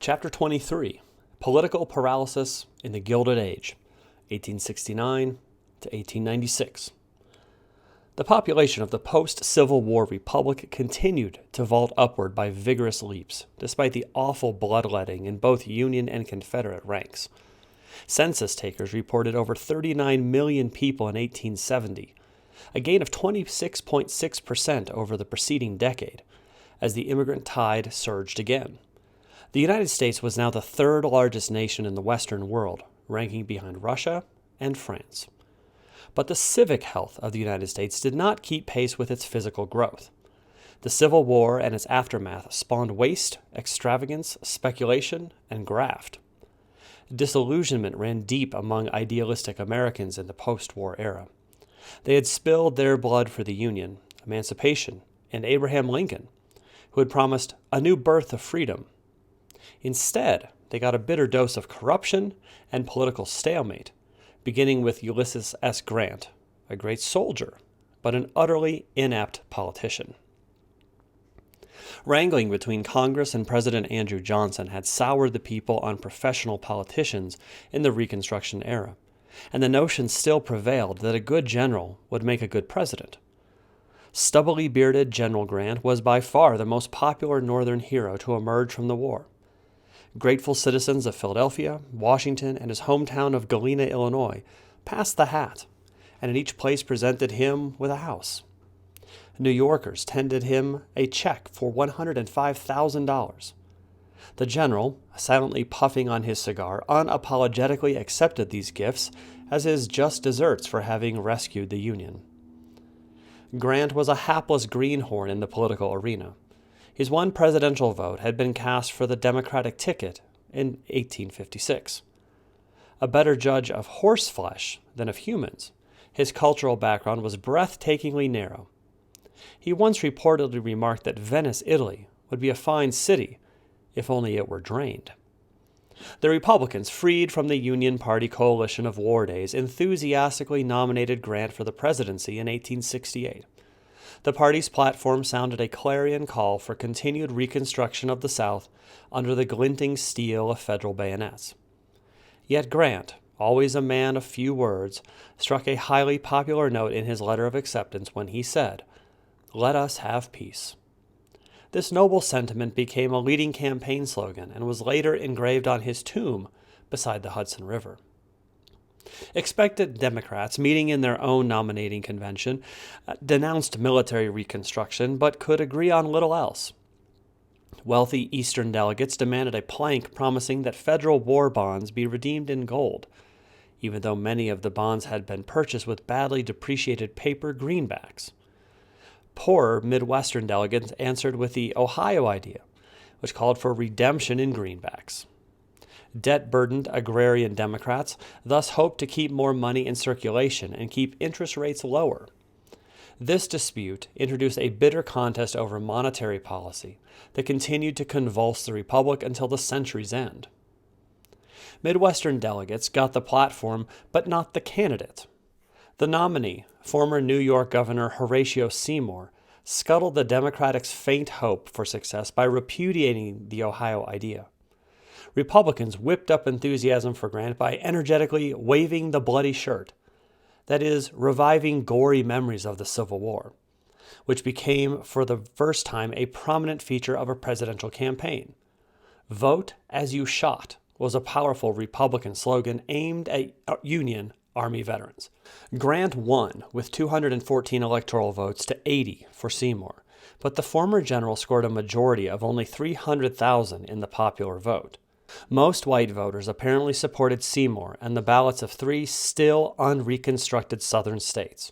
Chapter 23, Political Paralysis in the Gilded Age, 1869 to 1896. The population of the post-Civil War Republic continued to vault upward by vigorous leaps, despite the awful bloodletting in both Union and Confederate ranks. Census takers reported over 39 million people in 1870, a gain of 26.6% over the preceding decade, as the immigrant tide surged again. The United States was now the third largest nation in the Western world, ranking behind Russia and France. But the civic health of the United States did not keep pace with its physical growth. The Civil War and its aftermath spawned waste, extravagance, speculation, and graft. Disillusionment ran deep among idealistic Americans in the post-war era. They had spilled their blood for the Union, emancipation, and Abraham Lincoln, who had promised a new birth of freedom. Instead, they got a bitter dose of corruption and political stalemate, beginning with Ulysses S Grant, a great soldier, but an utterly inept politician. Wrangling between Congress and President Andrew Johnson had soured the people on professional politicians in the Reconstruction era, and the notion still prevailed that a good general would make a good president. Stubbily bearded General Grant was by far the most popular Northern hero to emerge from the war. Grateful citizens of Philadelphia, Washington, and his hometown of Galena, Illinois, passed the hat, and in each place presented him with a house. New Yorkers tendered him a check for $105,000. The general, silently puffing on his cigar, unapologetically accepted these gifts as his just deserts for having rescued the Union. Grant was a hapless greenhorn in the political arena. His one presidential vote had been cast for the Democratic ticket in 1856. A better judge of horseflesh than of humans, his cultural background was breathtakingly narrow. He once reportedly remarked that Venice, Italy, would be a fine city if only it were drained. The Republicans, freed from the Union Party coalition of war days, enthusiastically nominated Grant for the presidency in 1868. The party's platform sounded a clarion call for continued reconstruction of the South under the glinting steel of federal bayonets. Yet Grant, always a man of few words, struck a highly popular note in his letter of acceptance when he said, "Let us have peace." This noble sentiment became a leading campaign slogan and was later engraved on his tomb beside the Hudson River. Expectant Democrats, meeting in their own nominating convention, denounced military reconstruction but could agree on little else. Wealthy Eastern delegates demanded a plank promising that federal war bonds be redeemed in gold, even though many of the bonds had been purchased with badly depreciated paper greenbacks. Poorer Midwestern delegates answered with the Ohio idea, which called for redemption in greenbacks. Debt-burdened agrarian Democrats thus hoped to keep more money in circulation and keep interest rates lower. This dispute introduced a bitter contest over monetary policy that continued to convulse the Republic until the century's end. Midwestern delegates got the platform, but not the candidate. The nominee, former New York Governor Horatio Seymour, scuttled the Democrats' faint hope for success by repudiating the Ohio idea. Republicans whipped up enthusiasm for Grant by energetically waving the bloody shirt, that is, reviving gory memories of the Civil War, which became for the first time a prominent feature of a presidential campaign. "Vote as you shot" was a powerful Republican slogan aimed at Union Army veterans. Grant won with 214 electoral votes to 80 for Seymour, but the former general scored a majority of only 300,000 in the popular vote. Most white voters apparently supported Seymour, and the ballots of 3 still unreconstructed southern states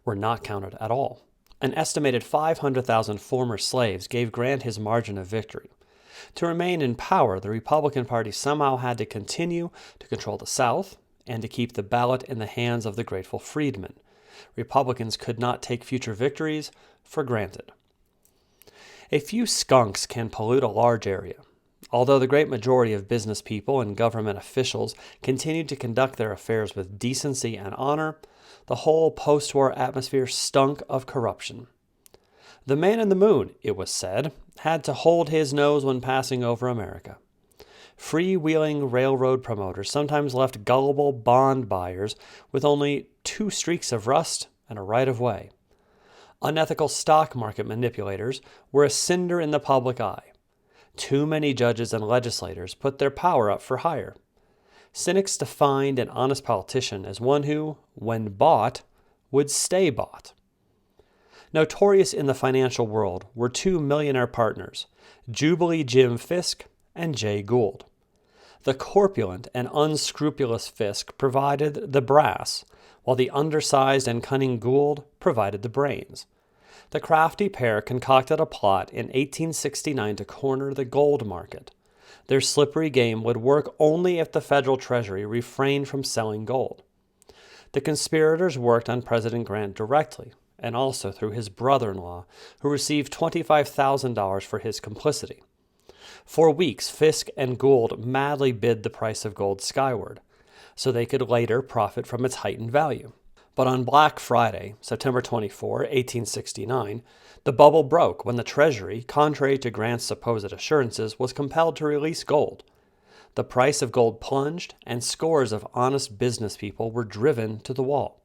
were not counted at all. An estimated 500,000 former slaves gave Grant his margin of victory. To remain in power, the Republican Party somehow had to continue to control the South and to keep the ballot in the hands of the grateful freedmen. Republicans could not take future victories for granted. A few skunks can pollute a large area. Although the great majority of business people and government officials continued to conduct their affairs with decency and honor, the whole post-war atmosphere stunk of corruption. The man in the moon, it was said, had to hold his nose when passing over America. Freewheeling railroad promoters sometimes left gullible bond buyers with only 2 streaks of rust and a right-of-way. Unethical stock market manipulators were a cinder in the public eye. Too many judges and legislators put their power up for hire. Cynics defined an honest politician as one who, when bought, would stay bought. Notorious in the financial world were 2 millionaire partners, Jubilee Jim Fisk and Jay Gould. The corpulent and unscrupulous Fisk provided the brass, while the undersized and cunning Gould provided the brains. The crafty pair concocted a plot in 1869 to corner the gold market. Their slippery game would work only if the federal treasury refrained from selling gold. The conspirators worked on President Grant directly, and also through his brother-in-law, who received $25,000 for his complicity. For weeks, Fisk and Gould madly bid the price of gold skyward, so they could later profit from its heightened value. But on Black Friday, September 24, 1869, the bubble broke when the Treasury, contrary to Grant's supposed assurances, was compelled to release gold. The price of gold plunged, and scores of honest business people were driven to the wall.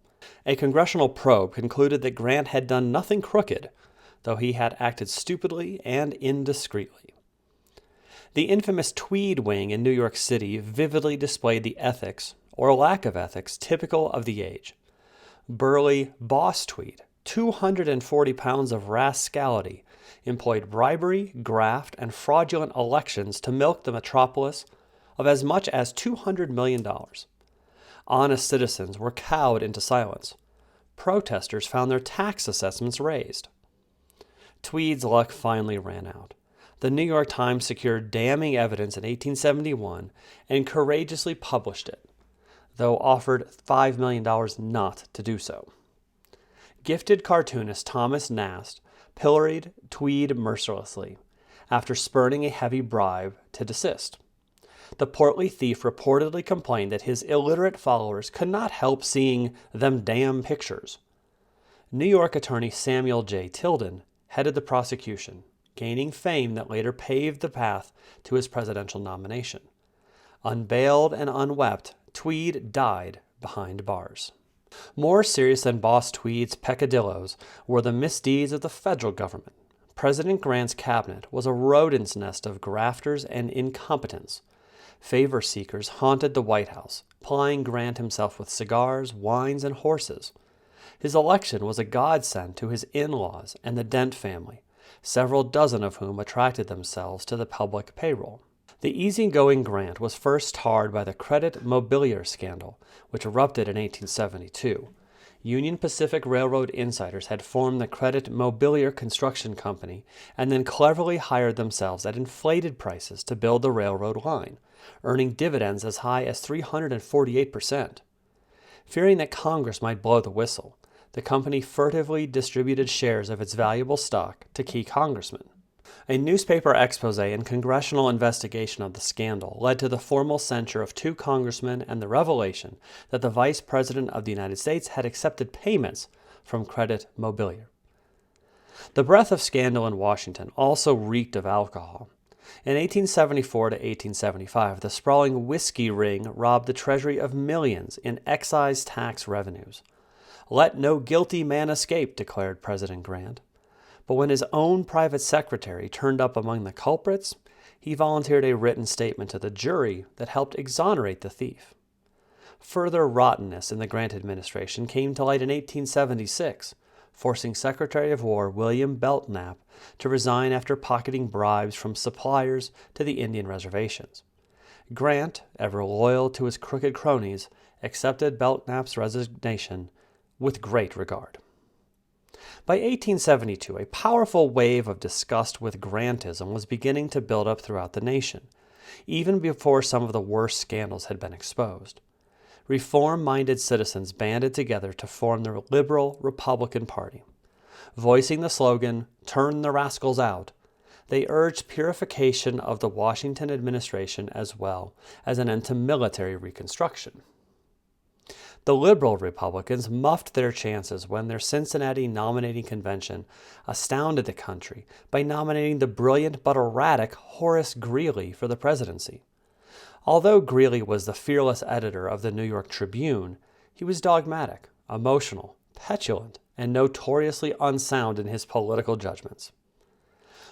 A congressional probe concluded that Grant had done nothing crooked, though he had acted stupidly and indiscreetly. The infamous Tweed Wing in New York City vividly displayed the ethics, or lack of ethics, typical of the age. Burly Boss Tweed, 240 pounds of rascality, employed bribery, graft, and fraudulent elections to milk the metropolis of as much as $200 million. Honest citizens were cowed into silence. Protesters found their tax assessments raised. Tweed's luck finally ran out. The New York Times secured damning evidence in 1871 and courageously published it, though offered $5 million not to do so. Gifted cartoonist Thomas Nast pilloried Tweed mercilessly after spurning a heavy bribe to desist. The portly thief reportedly complained that his illiterate followers could not help seeing them damn pictures. New York attorney Samuel J. Tilden headed the prosecution, gaining fame that later paved the path to his presidential nomination. Unbailed and unwept, Tweed died behind bars. More serious than Boss Tweed's peccadilloes were the misdeeds of the federal government. President Grant's cabinet was a rodent's nest of grafters and incompetents. Favor seekers haunted the White House, plying Grant himself with cigars, wines, and horses. His election was a godsend to his in-laws and the Dent family, several dozen of whom attracted themselves to the public payroll. The easygoing Grant was first tarred by the Credit Mobilier scandal, which erupted in 1872. Union Pacific Railroad insiders had formed the Credit Mobilier Construction Company and then cleverly hired themselves at inflated prices to build the railroad line, earning dividends as high as 348%. Fearing that Congress might blow the whistle, the company furtively distributed shares of its valuable stock to key congressmen. A newspaper expose and congressional investigation of the scandal led to the formal censure of 2 congressmen and the revelation that the Vice President of the United States had accepted payments from Credit Mobilier. The breath of scandal in Washington also reeked of alcohol. In 1874 to 1875, the sprawling whiskey ring robbed the Treasury of millions in excise tax revenues. "Let no guilty man escape," declared President Grant. But when his own private secretary turned up among the culprits, he volunteered a written statement to the jury that helped exonerate the thief. Further rottenness in the Grant administration came to light in 1876, forcing Secretary of War William Belknap to resign after pocketing bribes from suppliers to the Indian reservations. Grant, ever loyal to his crooked cronies, accepted Belknap's resignation with great regard. By 1872, a powerful wave of disgust with Grantism was beginning to build up throughout the nation, even before some of the worst scandals had been exposed. Reform-minded citizens banded together to form the Liberal Republican Party. Voicing the slogan, "Turn the rascals out," they urged purification of the Washington administration as well as an end to military reconstruction. The liberal Republicans muffed their chances when their Cincinnati nominating convention astounded the country by nominating the brilliant but erratic Horus Greeley for the presidency. Although Greeley was the fearless editor of the New York Tribune, he was dogmatic, emotional, petulant, and notoriously unsound in his political judgments.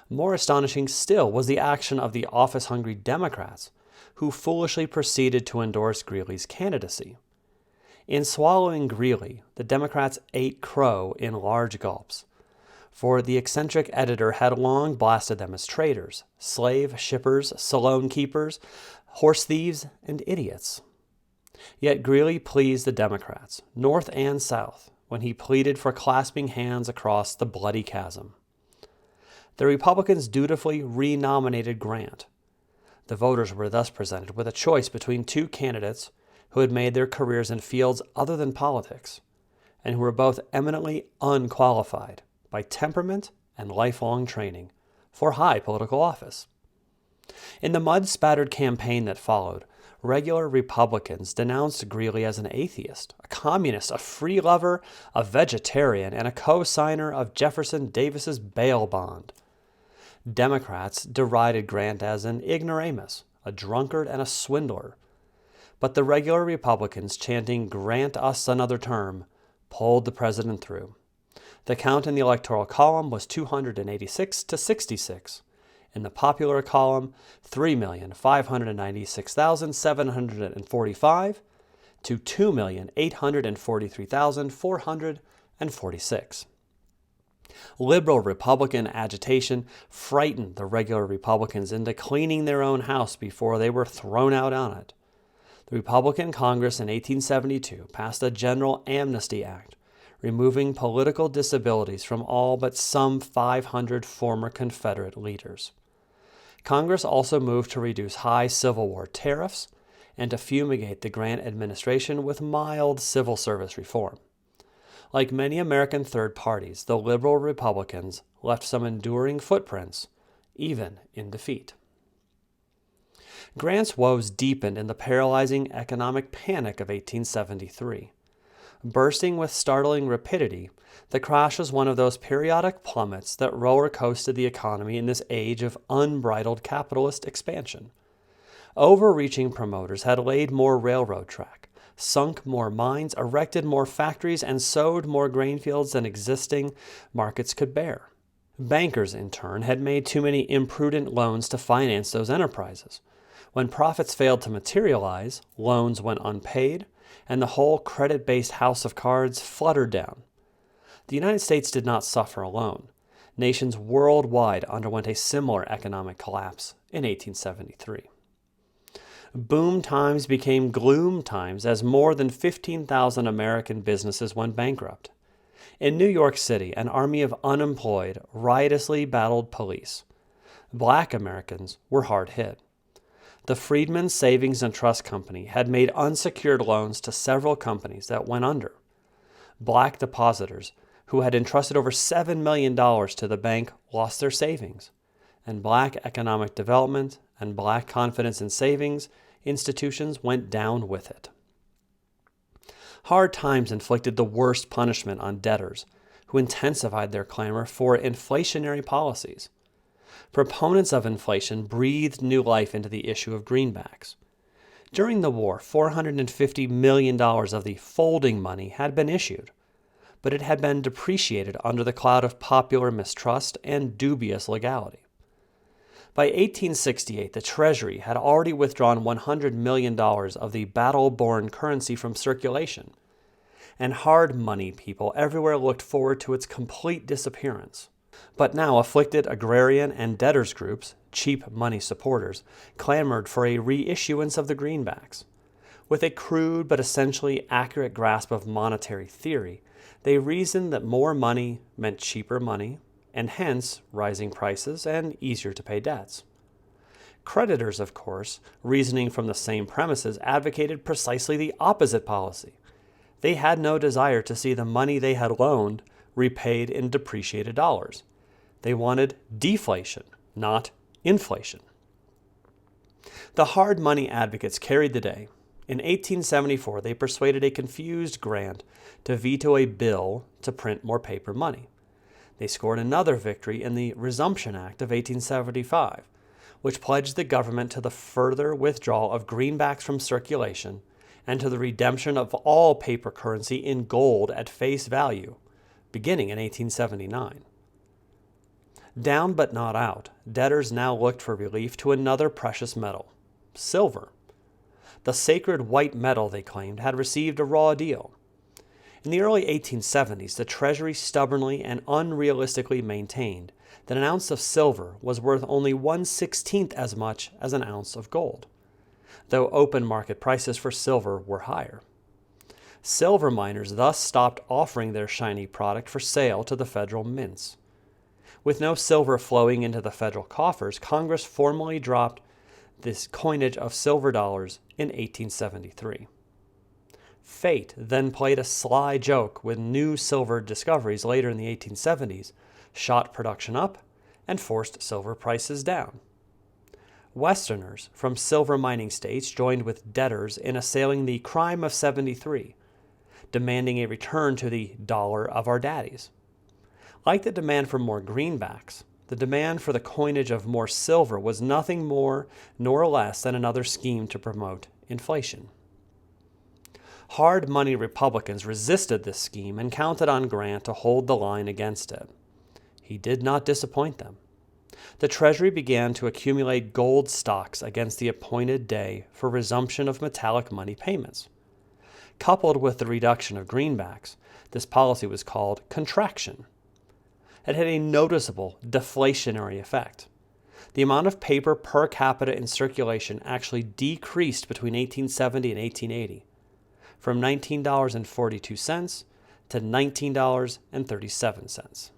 More astonishing still was the action of the office-hungry Democrats, who foolishly proceeded to endorse Greeley's candidacy. In swallowing Greeley, the Democrats ate crow in large gulps, for the eccentric editor had long blasted them as traitors, slave shippers, saloon keepers, horse thieves, and idiots. Yet Greeley pleased the Democrats, North and South, when he pleaded for clasping hands across the bloody chasm. The Republicans dutifully renominated Grant. The voters were thus presented with a choice between two candidates who had made their careers in fields other than politics, and who were both eminently unqualified by temperament and lifelong training for high political office. In the mud-spattered campaign that followed, regular Republicans denounced Greeley as an atheist, a communist, a free lover, a vegetarian, and a co-signer of Jefferson Davis's bail bond. Democrats derided Grant as an ignoramus, a drunkard, and a swindler. But the regular Republicans, chanting "Grant us another term," pulled the president through. The count in the electoral column was 286 to 66. In the popular column, 3,596,745 to 2,843,446. Liberal Republican agitation frightened the regular Republicans into cleaning their own house before they were thrown out on it. The Republican Congress in 1872 passed a General Amnesty Act, removing political disabilities from all but some 500 former Confederate leaders. Congress also moved to reduce high Civil War tariffs and to fumigate the Grant administration with mild civil service reform. Like many American third parties, the liberal Republicans left some enduring footprints, even in defeat. Grant's woes deepened in the paralyzing economic panic of 1873. Bursting with startling rapidity, the crash was one of those periodic plummets that roller coasted the economy in this age of unbridled capitalist expansion. Overreaching promoters had laid more railroad track, sunk more mines, erected more factories, and sowed more grain fields than existing markets could bear. Bankers, in turn, had made too many imprudent loans to finance those enterprises. When profits failed to materialize, loans went unpaid, and the whole credit-based house of cards fluttered down. The United States did not suffer alone. Nations worldwide underwent a similar economic collapse in 1873. Boom times became gloom times as more than 15,000 American businesses went bankrupt. In New York City, an army of unemployed, riotously battled police. Black Americans were hard hit. The Freedmen's Savings and Trust Company had made unsecured loans to several companies that went under. Black depositors, who had entrusted over $7 million to the bank, lost their savings, and black economic development and black confidence in savings institutions went down with it. Hard times inflicted the worst punishment on debtors, who intensified their clamor for inflationary policies. Proponents of inflation breathed new life into the issue of greenbacks. During the war, $450 million of the folding money had been issued, but it had been depreciated under the cloud of popular mistrust and dubious legality. By 1868, the Treasury had already withdrawn $100 million of the battle-born currency from circulation, and hard money people everywhere looked forward to its complete disappearance. But now afflicted agrarian and debtors groups, cheap money supporters, clamored for a reissuance of the greenbacks. With a crude but essentially accurate grasp of monetary theory, they reasoned that more money meant cheaper money, and hence rising prices and easier to pay debts. Creditors, of course, reasoning from the same premises, advocated precisely the opposite policy. They had no desire to see the money they had loaned repaid in depreciated dollars. They wanted deflation, not inflation. The hard money advocates carried the day. In 1874, they persuaded a confused Grant to veto a bill to print more paper money. They scored another victory in the Resumption Act of 1875, which pledged the government to the further withdrawal of greenbacks from circulation and to the redemption of all paper currency in gold at face value, beginning in 1879. Down but not out, debtors now looked for relief to another precious metal, silver. The sacred white metal, they claimed, had received a raw deal. In the early 1870s, the Treasury stubbornly and unrealistically maintained that an ounce of silver was worth only 1/16th as much as an ounce of gold, though open market prices for silver were higher. Silver miners thus stopped offering their shiny product for sale to the federal mints. With no silver flowing into the federal coffers, Congress formally dropped this coinage of silver dollars in 1873. Fate then played a sly joke with new silver discoveries later in the 1870s, shot production up, and forced silver prices down. Westerners from silver mining states joined with debtors in assailing the crime of 73, demanding a return to the dollar of our daddies. Like the demand for more greenbacks, the demand for the coinage of more silver was nothing more nor less than another scheme to promote inflation. Hard money Republicans resisted this scheme and counted on Grant to hold the line against it. He did not disappoint them. The Treasury began to accumulate gold stocks against the appointed day for resumption of metallic money payments. Coupled with the reduction of greenbacks, this policy was called contraction. It had a noticeable deflationary effect. The amount of paper per capita in circulation actually decreased between 1870 and 1880, from $19.42 to $19.37.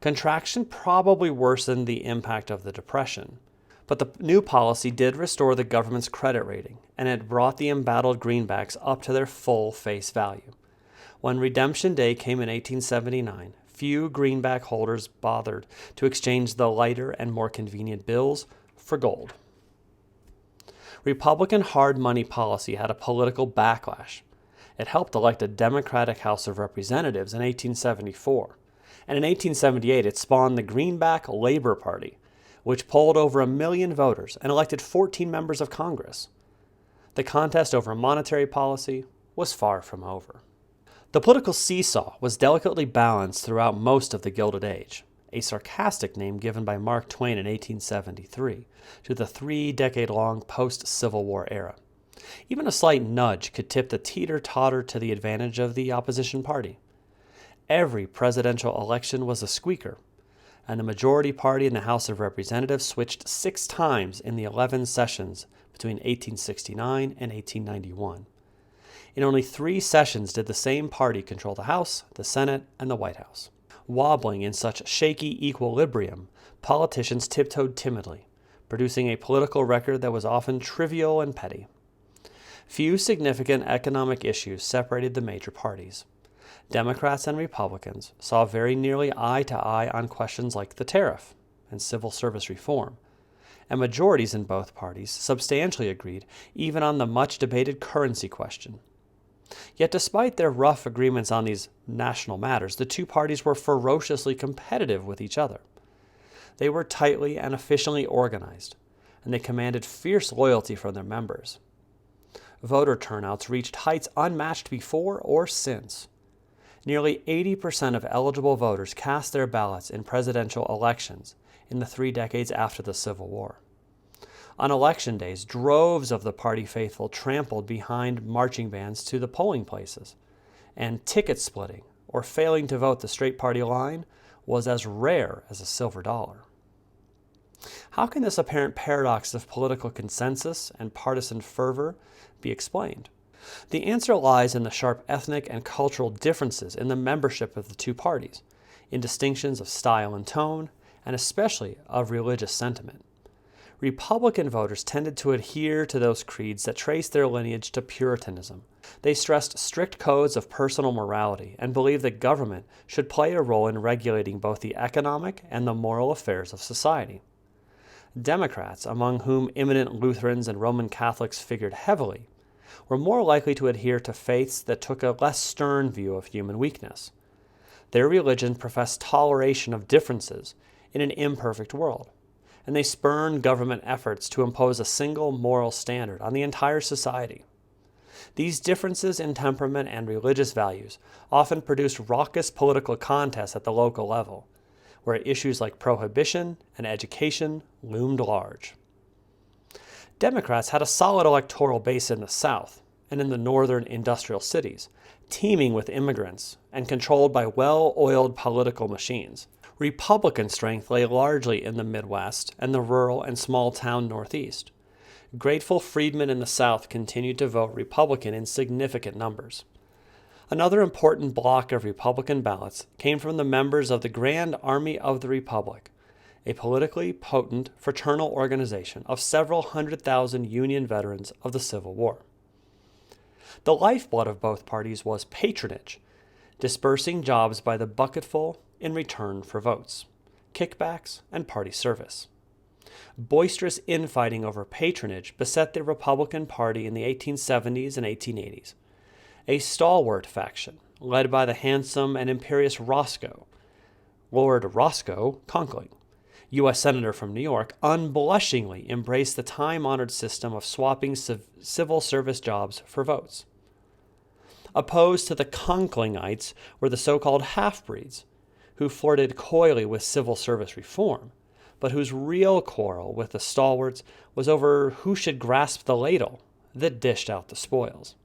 Contraction probably worsened the impact of the Depression, but the new policy did restore the government's credit rating, and it brought the embattled greenbacks up to their full face value. When redemption day came in 1879, few greenback holders bothered to exchange the lighter and more convenient bills for gold. Republican hard money policy had a political backlash. It helped elect a Democratic House of Representatives in 1874, and in 1878 it spawned the Greenback Labor Party, which polled over 1 million voters and elected 14 members of Congress. The contest over monetary policy was far from over. The political seesaw was delicately balanced throughout most of the Gilded Age, a sarcastic name given by Mark Twain in 1873 to the 3-decade-long post-Civil War era. Even a slight nudge could tip the teeter-totter to the advantage of the opposition party. Every presidential election was a squeaker, and the majority party in the House of Representatives switched 6 times in the 11 sessions between 1869 and 1891. In only 3 sessions did the same party control the House, the Senate, and the White House. Wobbling in such shaky equilibrium, politicians tiptoed timidly, producing a political record that was often trivial and petty. Few significant economic issues separated the major parties. Democrats and Republicans saw very nearly eye to eye on questions like the tariff and civil service reform, and majorities in both parties substantially agreed even on the much-debated currency question. Yet despite their rough agreements on these national matters, the two parties were ferociously competitive with each other. They were tightly and efficiently organized, and they commanded fierce loyalty from their members. Voter turnouts reached heights unmatched before or since. Nearly 80% of eligible voters cast their ballots in presidential elections in the 3 decades after the Civil War. On election days, droves of the party faithful trampled behind marching bands to the polling places, and ticket splitting, or failing to vote the straight party line, was as rare as a silver dollar. How can this apparent paradox of political consensus and partisan fervor be explained? The answer lies in the sharp ethnic and cultural differences in the membership of the two parties, in distinctions of style and tone, and especially of religious sentiment. Republican voters tended to adhere to those creeds that traced their lineage to Puritanism. They stressed strict codes of personal morality and believed that government should play a role in regulating both the economic and the moral affairs of society. Democrats, among whom eminent Lutherans and Roman Catholics figured heavily, were more likely to adhere to faiths that took a less stern view of human weakness. Their religion professed toleration of differences in an imperfect world, and they spurned government efforts to impose a single moral standard on the entire society. These differences in temperament and religious values often produced raucous political contests at the local level, where issues like prohibition and education loomed large. Democrats had a solid electoral base in the South and in the northern industrial cities, teeming with immigrants and controlled by well-oiled political machines. Republican strength lay largely in the Midwest and the rural and small-town Northeast. Grateful freedmen in the South continued to vote Republican in significant numbers. Another important block of Republican ballots came from the members of the Grand Army of the Republic, a politically potent fraternal organization of several 100,000 Union veterans of the Civil War. The lifeblood of both parties was patronage, dispersing jobs by the bucketful in return for votes, kickbacks, and party service. Boisterous infighting over patronage beset the Republican Party in the 1870s and 1880s. A stalwart faction, led by the handsome and imperious Roscoe, Lord Roscoe Conkling, U.S. Senator from New York, unblushingly embraced the time-honored system of swapping civil service jobs for votes. Opposed to the Conklingites were the so-called half-breeds, who flirted coyly with civil service reform, but whose real quarrel with the stalwarts was over who should grasp the ladle that dished out the spoils.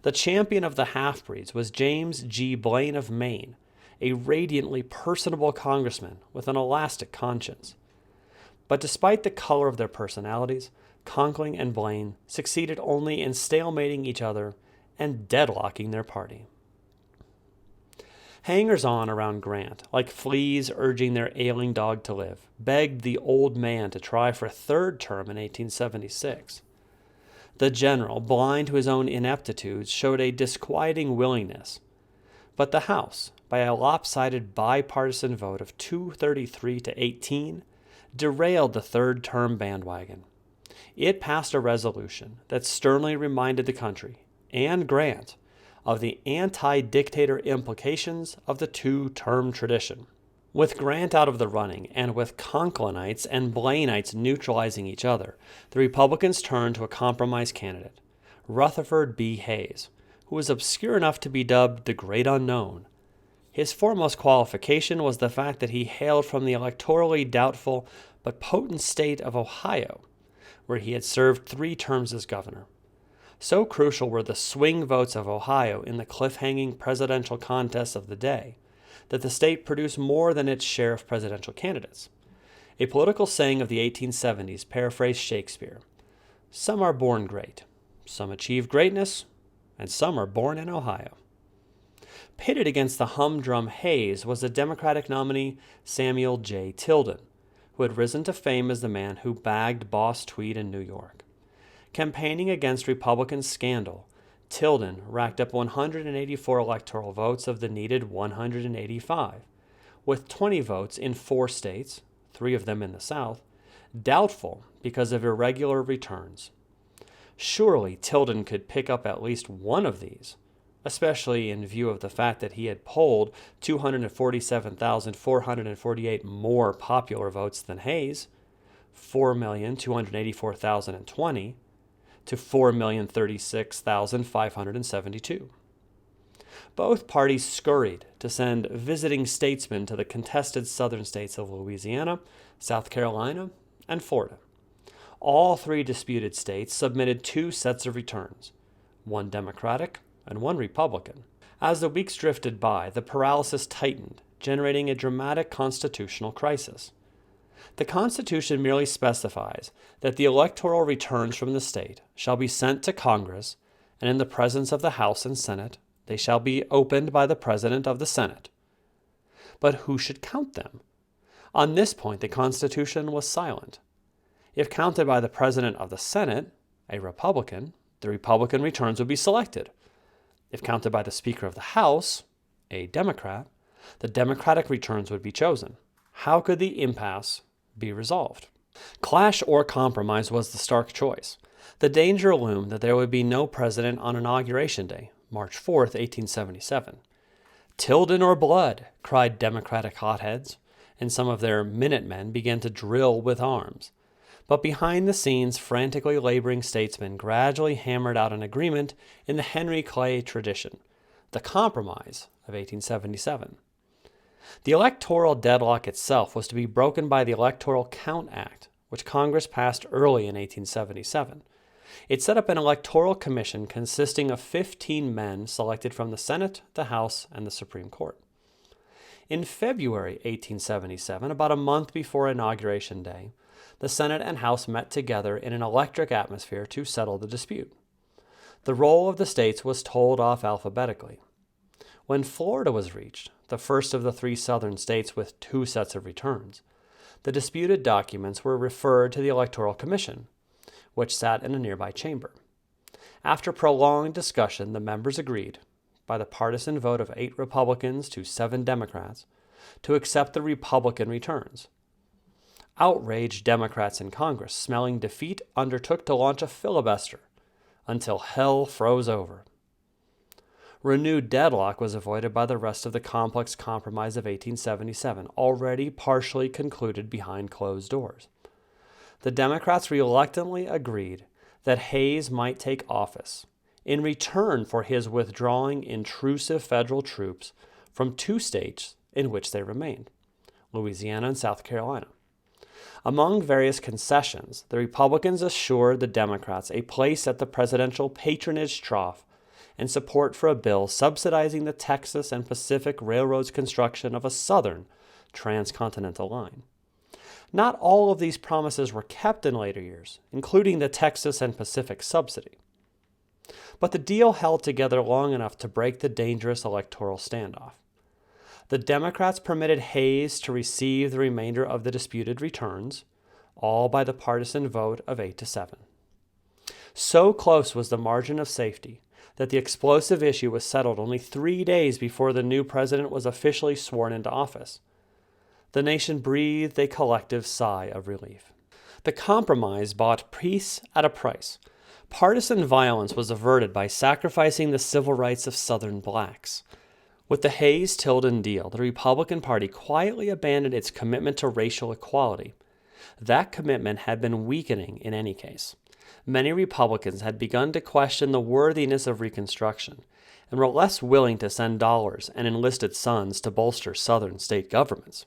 The champion of the half-breeds was James G. Blaine of Maine, a radiantly personable congressman with an elastic conscience. But despite the color of their personalities, Conkling and Blaine succeeded only in stalemating each other and deadlocking their party. Hangers-on around Grant, like fleas urging their ailing dog to live, begged the old man to try for a third term in 1876. The general, blind to his own ineptitudes, showed a disquieting willingness. But the House, by a lopsided bipartisan vote of 233 to 18, derailed the third-term bandwagon. It passed a resolution that sternly reminded the country, and Grant, of the anti-dictator implications of the two-term tradition. With Grant out of the running, and with Conklinites and Blainites neutralizing each other, the Republicans turned to a compromise candidate, Rutherford B. Hayes, who was obscure enough to be dubbed the Great Unknown. His foremost qualification was the fact that he hailed from the electorally doubtful but potent state of Ohio, where he had served 3 terms as governor. So crucial were the swing votes of Ohio in the cliff-hanging presidential contests of the day that the state produced more than its share of presidential candidates. A political saying of the 1870s paraphrased Shakespeare: "Some are born great, some achieve greatness, and some are born in Ohio." Pitted against the humdrum Hayes was the Democratic nominee Samuel J. Tilden, who had risen to fame as the man who bagged Boss Tweed in New York. Campaigning against Republican scandal, Tilden racked up 184 electoral votes of the needed 185, with 20 votes in 4 states, 3 of them in the South, doubtful because of irregular returns. Surely Tilden could pick up at least one of these, especially in view of the fact that he had polled 247,448 more popular votes than Hayes, 4,284,020, to 4,036,572. Both parties scurried to send visiting statesmen to the contested southern states of Louisiana, South Carolina, and Florida. All 3 disputed states submitted 2 sets of returns, one Democratic and one Republican. As the weeks drifted by, the paralysis tightened, generating a dramatic constitutional crisis. The Constitution merely specifies that the electoral returns from the state shall be sent to Congress, and in the presence of the House and Senate, they shall be opened by the President of the Senate. But who should count them? On this point, the Constitution was silent. If counted by the President of the Senate, a Republican, the Republican returns would be selected. If counted by the Speaker of the House, a Democrat, the Democratic returns would be chosen. How could the impasse be resolved? Clash or compromise was the stark choice. The danger loomed that there would be no president on Inauguration Day, March 4th, 1877. Tilden or blood, cried Democratic hotheads, and some of their Minutemen began to drill with arms. But behind the scenes, frantically laboring statesmen gradually hammered out an agreement in the Henry Clay tradition, the Compromise of 1877. The electoral deadlock itself was to be broken by the Electoral Count Act, which Congress passed early in 1877. It set up an electoral commission consisting of 15 men selected from the Senate, the House, and the Supreme Court. In February 1877, about a month before Inauguration Day, the Senate and House met together in an electric atmosphere to settle the dispute. The roll of the states was told off alphabetically. When Florida was reached, the first of the 3 southern states with 2 sets of returns, the disputed documents were referred to the Electoral Commission, which sat in a nearby chamber. After prolonged discussion, the members agreed, by the partisan vote of 8 Republicans to 7 Democrats, to accept the Republican returns. Outraged Democrats in Congress, smelling defeat, undertook to launch a filibuster until hell froze over. Renewed deadlock was avoided by the rest of the complex compromise of 1877, already partially concluded behind closed doors. The Democrats reluctantly agreed that Hayes might take office in return for his withdrawing intrusive federal troops from 2 states in which they remained, Louisiana and South Carolina. Among various concessions, the Republicans assured the Democrats a place at the presidential patronage trough and support for a bill subsidizing the Texas and Pacific Railroad's construction of a southern transcontinental line. Not all of these promises were kept in later years, including the Texas and Pacific subsidy. But the deal held together long enough to break the dangerous electoral standoff. The Democrats permitted Hayes to receive the remainder of the disputed returns, all by the partisan vote of 8-7. So close was the margin of safety that the explosive issue was settled only 3 days before the new president was officially sworn into office. The nation breathed a collective sigh of relief. The compromise bought peace at a price. Partisan violence was averted by sacrificing the civil rights of Southern blacks. With the Hayes-Tilden deal, the Republican Party quietly abandoned its commitment to racial equality. That commitment had been weakening in any case. Many Republicans had begun to question the worthiness of Reconstruction and were less willing to send dollars and enlisted sons to bolster Southern state governments.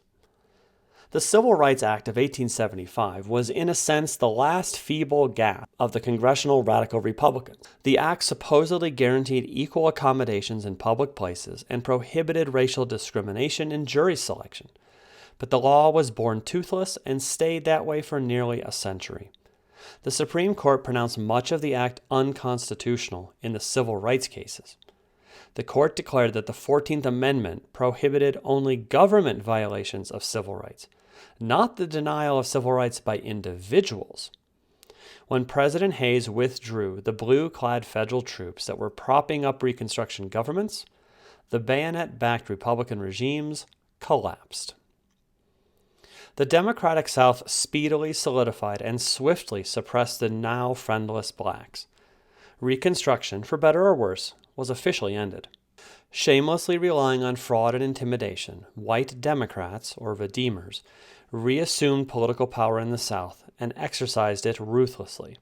The Civil Rights Act of 1875 was in a sense the last feeble gasp of the congressional radical Republicans. The act supposedly guaranteed equal accommodations in public places and prohibited racial discrimination in jury selection. But the law was born toothless and stayed that way for nearly a century. The Supreme Court pronounced much of the act unconstitutional in the civil rights cases. The court declared that the 14th Amendment prohibited only government violations of civil rights, not the denial of civil rights by individuals. When President Hayes withdrew the blue-clad federal troops that were propping up Reconstruction governments, the bayonet-backed Republican regimes collapsed. The Democratic South speedily solidified and swiftly suppressed the now friendless blacks. Reconstruction, for better or worse, was officially ended. Shamelessly relying on fraud and intimidation, white Democrats, or Redeemers, reassumed political power in the South and exercised it ruthlessly.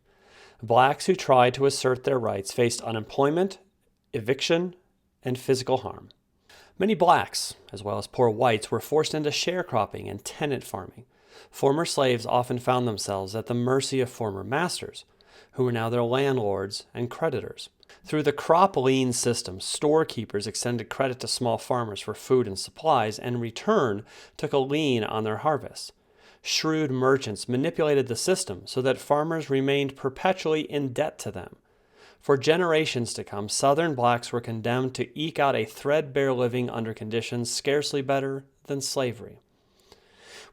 Blacks who tried to assert their rights faced unemployment, eviction, and physical harm. Many blacks, as well as poor whites, were forced into sharecropping and tenant farming. Former slaves often found themselves at the mercy of former masters, who were now their landlords and creditors. Through the crop lien system, storekeepers extended credit to small farmers for food and supplies, and in return took a lien on their harvests. Shrewd merchants manipulated the system so that farmers remained perpetually in debt to them. For generations to come, Southern blacks were condemned to eke out a threadbare living under conditions scarcely better than slavery.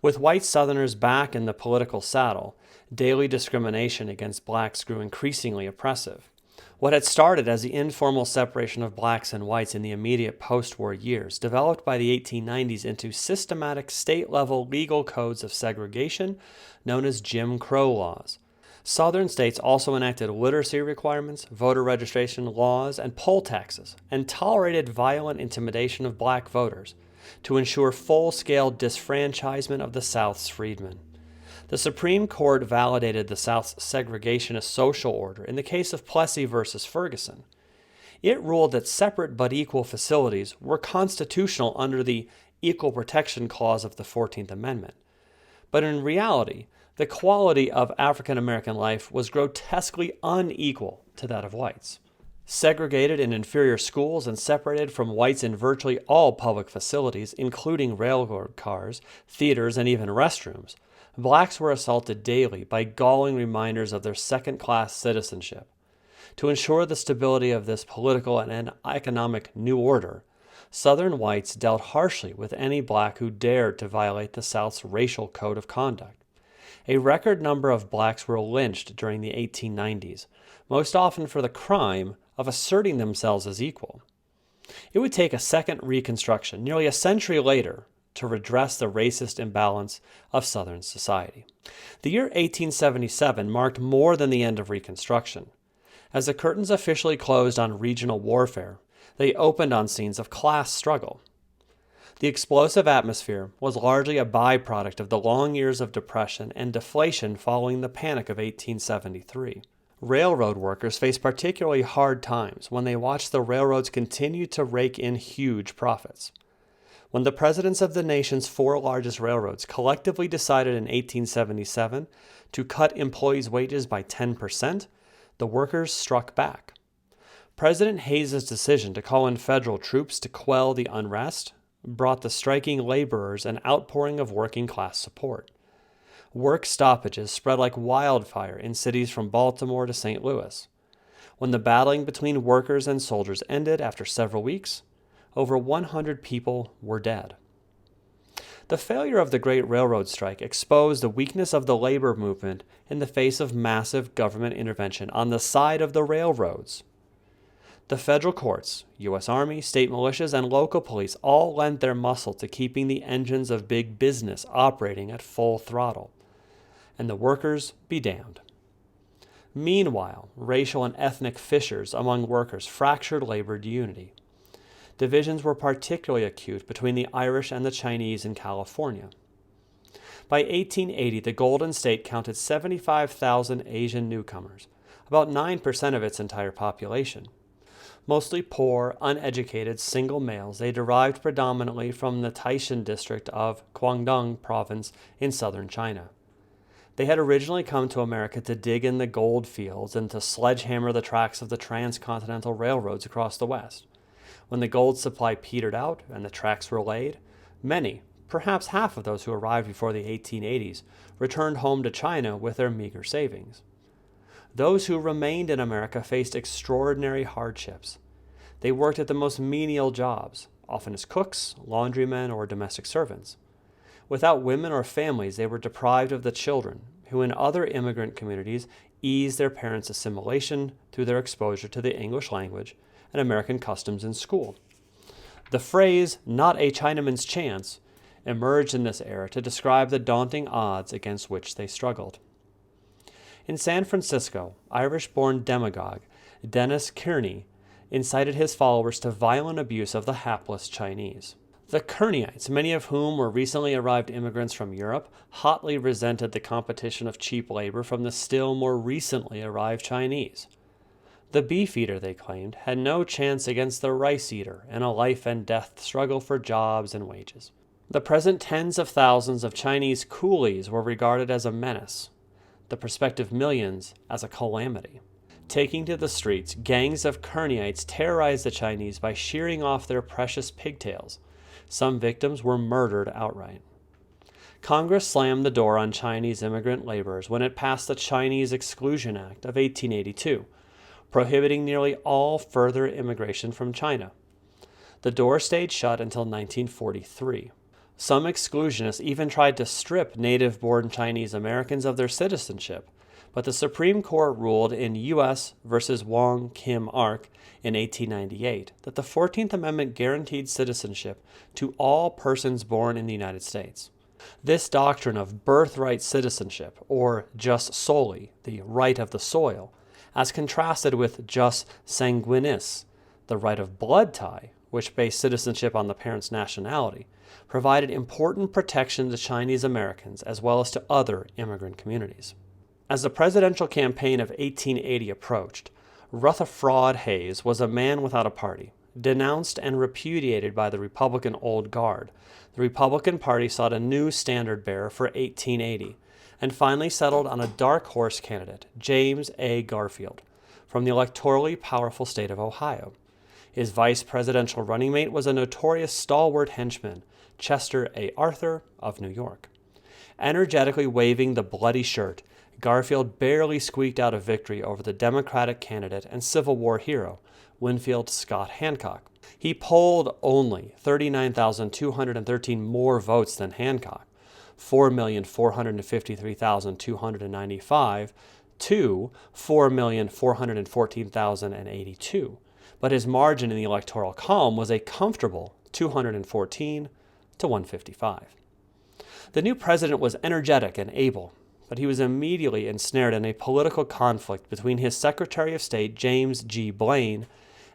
With white Southerners back in the political saddle, daily discrimination against blacks grew increasingly oppressive. What had started as the informal separation of blacks and whites in the immediate post-war years developed by the 1890s into systematic state-level legal codes of segregation known as Jim Crow laws. Southern states also enacted literacy requirements, voter registration laws, and poll taxes, and tolerated violent intimidation of black voters, to ensure full-scale disfranchisement of the South's freedmen. The Supreme Court validated the South's segregationist social order in the case of Plessy versus Ferguson. It ruled that separate but equal facilities were constitutional under the Equal Protection Clause of the 14th Amendment. But in reality, the quality of African American life was grotesquely unequal to that of whites. Segregated in inferior schools and separated from whites in virtually all public facilities, including railroad cars, theaters, and even restrooms, blacks were assaulted daily by galling reminders of their second-class citizenship. To ensure the stability of this political and economic new order, Southern whites dealt harshly with any black who dared to violate the South's racial code of conduct. A record number of blacks were lynched during the 1890s, most often for the crime of asserting themselves as equal. It would take a second Reconstruction, nearly a century later, to redress the racist imbalance of Southern society. The year 1877 marked more than the end of Reconstruction. As the curtains officially closed on regional warfare, they opened on scenes of class struggle. The explosive atmosphere was largely a byproduct of the long years of depression and deflation following the Panic of 1873. Railroad workers faced particularly hard times when they watched the railroads continue to rake in huge profits. When the presidents of the nation's four largest railroads collectively decided in 1877 to cut employees' wages by 10%, the workers struck back. President Hayes's decision to call in federal troops to quell the unrest brought the striking laborers an outpouring of working-class support. Work stoppages spread like wildfire in cities from Baltimore to St. Louis. When the battling between workers and soldiers ended after several weeks, over 100 people were dead. The failure of the Great Railroad Strike exposed the weakness of the labor movement in the face of massive government intervention on the side of the railroads. The federal courts, U.S. Army, state militias, and local police all lent their muscle to keeping the engines of big business operating at full throttle. And the workers be damned. Meanwhile, racial and ethnic fissures among workers fractured labor unity. Divisions were particularly acute between the Irish and the Chinese in California. By 1880, the Golden State counted 75,000 Asian newcomers, about 9% of its entire population. Mostly poor, uneducated, single males, they derived predominantly from the Taishan district of Guangdong province in southern China. They had originally come to America to dig in the gold fields and to sledgehammer the tracks of the transcontinental railroads across the West. When the gold supply petered out and the tracks were laid, many, perhaps half of those who arrived before the 1880s, returned home to China with their meager savings. Those who remained in America faced extraordinary hardships. They worked at the most menial jobs, often as cooks, laundrymen, or domestic servants. Without women or families, they were deprived of the children, who in other immigrant communities eased their parents' assimilation through their exposure to the English language and American customs in school. The phrase, "not a Chinaman's chance," emerged in this era to describe the daunting odds against which they struggled. In San Francisco, Irish-born demagogue Dennis Kearney incited his followers to violent abuse of the hapless Chinese. The Kearneyites, many of whom were recently arrived immigrants from Europe, hotly resented the competition of cheap labor from the still more recently arrived Chinese. The beef eater, they claimed, had no chance against the rice eater in a life-and-death struggle for jobs and wages. The present tens of thousands of Chinese coolies were regarded as a menace, the prospective millions as a calamity. Taking to the streets, gangs of Kearneyites terrorized the Chinese by shearing off their precious pigtails. Some victims were murdered outright. Congress slammed the door on Chinese immigrant laborers when it passed the Chinese Exclusion Act of 1882, prohibiting nearly all further immigration from China. The door stayed shut until 1943. Some exclusionists even tried to strip native-born Chinese Americans of their citizenship, but the Supreme Court ruled in U.S. v. Wong Kim Ark in 1898 that the 14th Amendment guaranteed citizenship to all persons born in the United States. This doctrine of birthright citizenship, or jus soli, the right of the soil, as contrasted with jus sanguinis, the right of blood tie, which based citizenship on the parent's nationality, provided important protection to Chinese Americans as well as to other immigrant communities. As the presidential campaign of 1880 approached, Rutherford Hayes was a man without a party. Denounced and repudiated by the Republican Old Guard, the Republican Party sought a new standard-bearer for 1880 and finally settled on a dark horse candidate, James A. Garfield, from the electorally powerful state of Ohio. His vice presidential running mate was a notorious stalwart henchman, Chester A. Arthur of New York. Energetically waving the bloody shirt, Garfield barely squeaked out a victory over the Democratic candidate and Civil War hero, Winfield Scott Hancock. He polled only 39,213 more votes than Hancock, 4,453,295 to 4,414,082, but his margin in the electoral column was a comfortable 214 to 155. The new president was energetic and able, but he was immediately ensnared in a political conflict between his Secretary of State, James G. Blaine,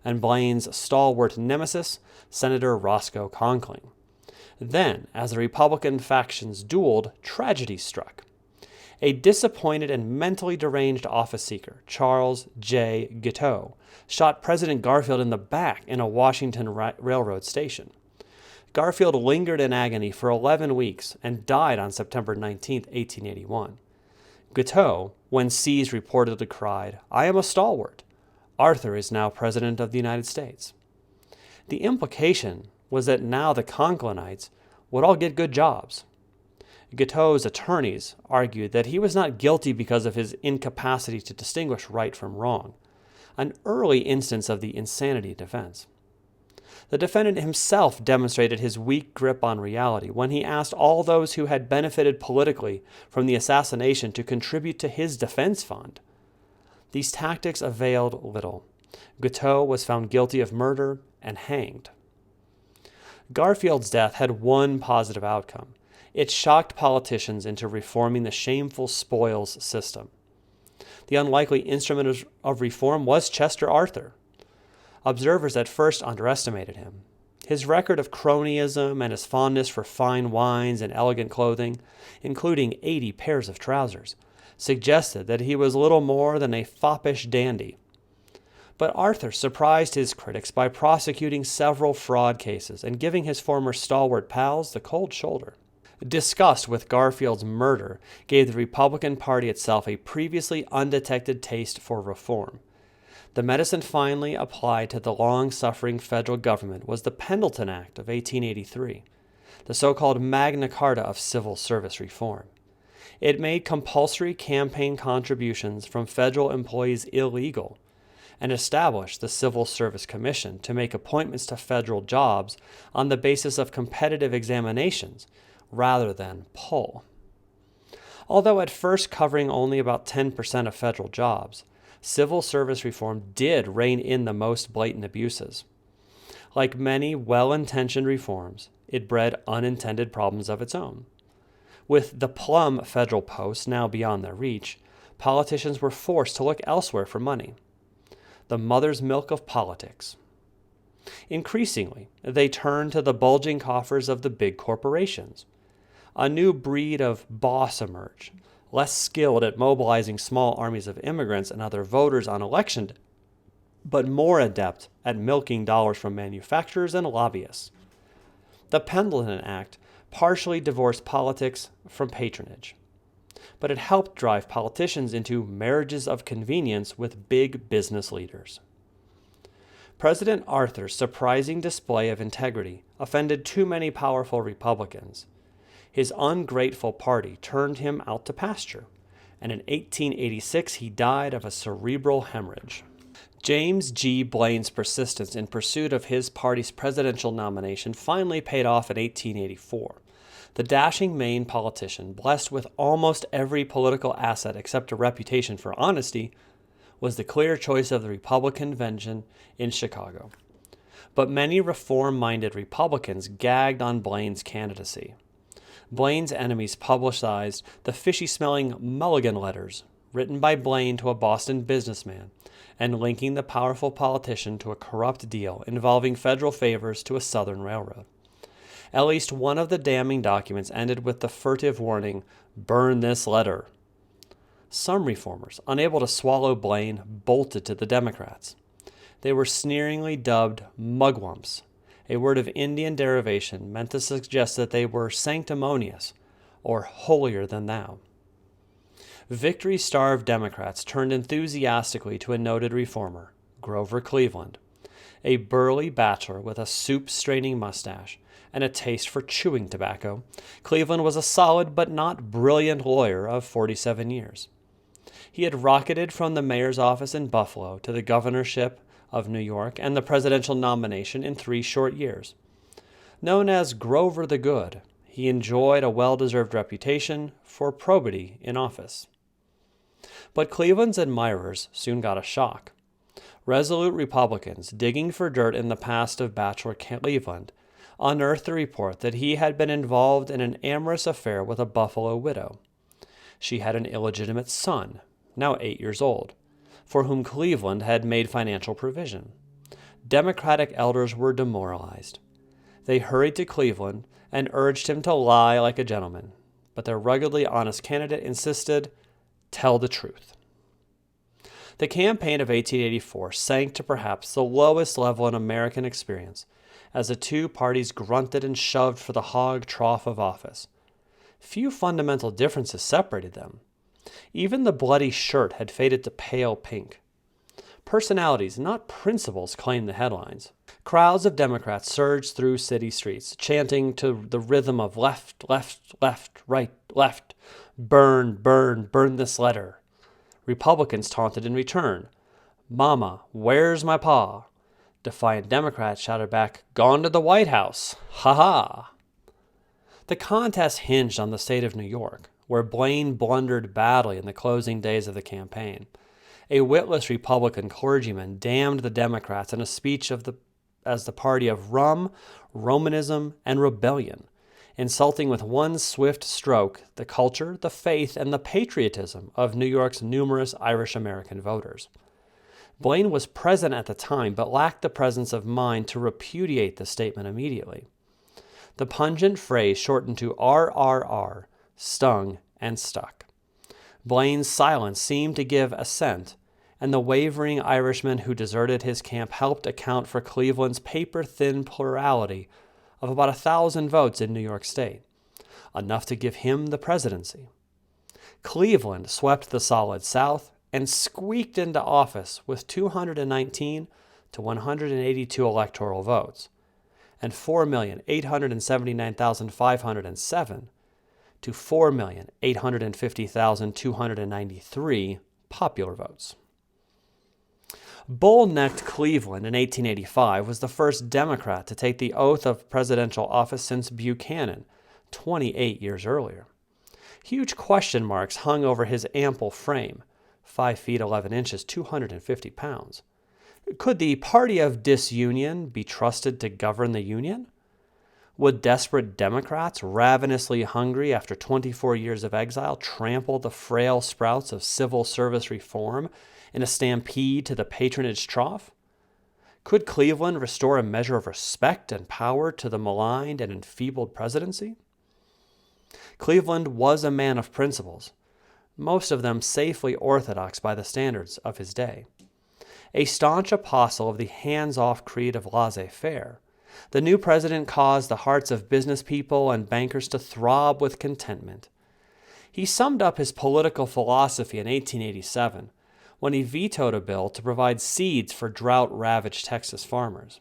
and Blaine's stalwart nemesis, Senator Roscoe Conkling. Then, as the Republican factions dueled, tragedy struck. A disappointed and mentally deranged office seeker, Charles J. Guiteau, shot President Garfield in the back in a Washington railroad station. Garfield lingered in agony for 11 weeks and died on September 19, 1881. Guiteau, when seized, reportedly cried, "I am a stalwart. Arthur is now President of the United States." The implication was that now the Conklinites would all get good jobs. Guiteau's attorneys argued that he was not guilty because of his incapacity to distinguish right from wrong, an early instance of the insanity defense. The defendant himself demonstrated his weak grip on reality when he asked all those who had benefited politically from the assassination to contribute to his defense fund. These tactics availed little. Guiteau was found guilty of murder and hanged. Garfield's death had one positive outcome. It shocked politicians into reforming the shameful spoils system. The unlikely instrument of reform was Chester Arthur. Observers at first underestimated him. His record of cronyism and his fondness for fine wines and elegant clothing, including 80 pairs of trousers, suggested that he was little more than a foppish dandy. But Arthur surprised his critics by prosecuting several fraud cases and giving his former stalwart pals the cold shoulder. Disgust with Garfield's murder gave the Republican Party itself a previously undetected taste for reform. The medicine finally applied to the long-suffering federal government was the Pendleton Act of 1883, the so-called Magna Carta of civil service reform. It made compulsory campaign contributions from federal employees illegal and established the Civil Service Commission to make appointments to federal jobs on the basis of competitive examinations rather than pull. Although at first covering only about 10% of federal jobs, civil service reform did rein in the most blatant abuses. Like many well-intentioned reforms, it bred unintended problems of its own. With the plum federal posts now beyond their reach, politicians were forced to look elsewhere for money. The mother's milk of politics. Increasingly, they turned to the bulging coffers of the big corporations. A new breed of boss emerged, less skilled at mobilizing small armies of immigrants and other voters on election day, but more adept at milking dollars from manufacturers and lobbyists. The Pendleton Act partially divorced politics from patronage, but it helped drive politicians into marriages of convenience with big business leaders. President Arthur's surprising display of integrity offended too many powerful Republicans. His ungrateful party turned him out to pasture, and in 1886 he died of a cerebral hemorrhage. James G. Blaine's persistence in pursuit of his party's presidential nomination finally paid off in 1884. The dashing Maine politician, blessed with almost every political asset except a reputation for honesty, was the clear choice of the Republican convention in Chicago. But many reform-minded Republicans gagged on Blaine's candidacy. Blaine's enemies publicized the fishy-smelling Mulligan letters, written by Blaine to a Boston businessman and linking the powerful politician to a corrupt deal involving federal favors to a Southern railroad. At least one of the damning documents ended with the furtive warning, "Burn this letter." Some reformers, unable to swallow Blaine, bolted to the Democrats. They were sneeringly dubbed mugwumps, a word of Indian derivation meant to suggest that they were sanctimonious, or holier than thou. Victory-starved Democrats turned enthusiastically to a noted reformer, Grover Cleveland, a burly bachelor with a soup-straining mustache and a taste for chewing tobacco. Cleveland was a solid but not brilliant lawyer of 47 years. He had rocketed from the mayor's office in Buffalo to the governorship of New York and the presidential nomination in 3 short years. Known as Grover the Good, he enjoyed a well-deserved reputation for probity in office. But Cleveland's admirers soon got a shock. Resolute Republicans digging for dirt in the past of Bachelor Cleveland unearthed the report that he had been involved in an amorous affair with a Buffalo widow. She had an illegitimate son, now 8 years old, for whom Cleveland had made financial provision. Democratic elders were demoralized. They hurried to Cleveland and urged him to lie like a gentleman, but their ruggedly honest candidate insisted, "Tell the truth." The campaign of 1884 sank to perhaps the lowest level in American experience as the two parties grunted and shoved for the hog trough of office. Few fundamental differences separated them. Even the bloody shirt had faded to pale pink. Personalities, not principles, claimed the headlines. Crowds of Democrats surged through city streets, chanting to the rhythm of left, left, left, right, left, burn, burn, burn this letter. Republicans taunted in return, "Mama, where's my pa?" Defiant Democrats shouted back, "Gone to the White House, ha ha." The contest hinged on the state of New York, where Blaine blundered badly in the closing days of the campaign. A witless Republican clergyman damned the Democrats in a speech as the party of rum, Romanism, and rebellion, insulting with one swift stroke the culture, the faith, and the patriotism of New York's numerous Irish-American voters. Blaine was present at the time, but lacked the presence of mind to repudiate the statement immediately. The pungent phrase shortened to RRR stung and stuck. Blaine's silence seemed to give assent, and the wavering Irishman who deserted his camp helped account for Cleveland's paper-thin plurality of about 1,000 votes in New York State, enough to give him the presidency. Cleveland swept the solid South and squeaked into office with 219 to 182 electoral votes, and 4,879,507 to 4,850,293 popular votes. Bull-necked Cleveland in 1885 was the first Democrat to take the oath of presidential office since Buchanan, 28 years earlier. Huge question marks hung over his ample frame, 5 feet 11 inches, 250 pounds. Could the party of disunion be trusted to govern the Union? Would desperate Democrats, ravenously hungry after 24 years of exile, trample the frail sprouts of civil service reform in a stampede to the patronage trough? Could Cleveland restore a measure of respect and power to the maligned and enfeebled presidency? Cleveland was a man of principles, most of them safely orthodox by the standards of his day. A staunch apostle of the hands-off creed of laissez-faire, the new president caused the hearts of business people and bankers to throb with contentment. He summed up his political philosophy in 1887 when he vetoed a bill to provide seeds for drought-ravaged Texas farmers.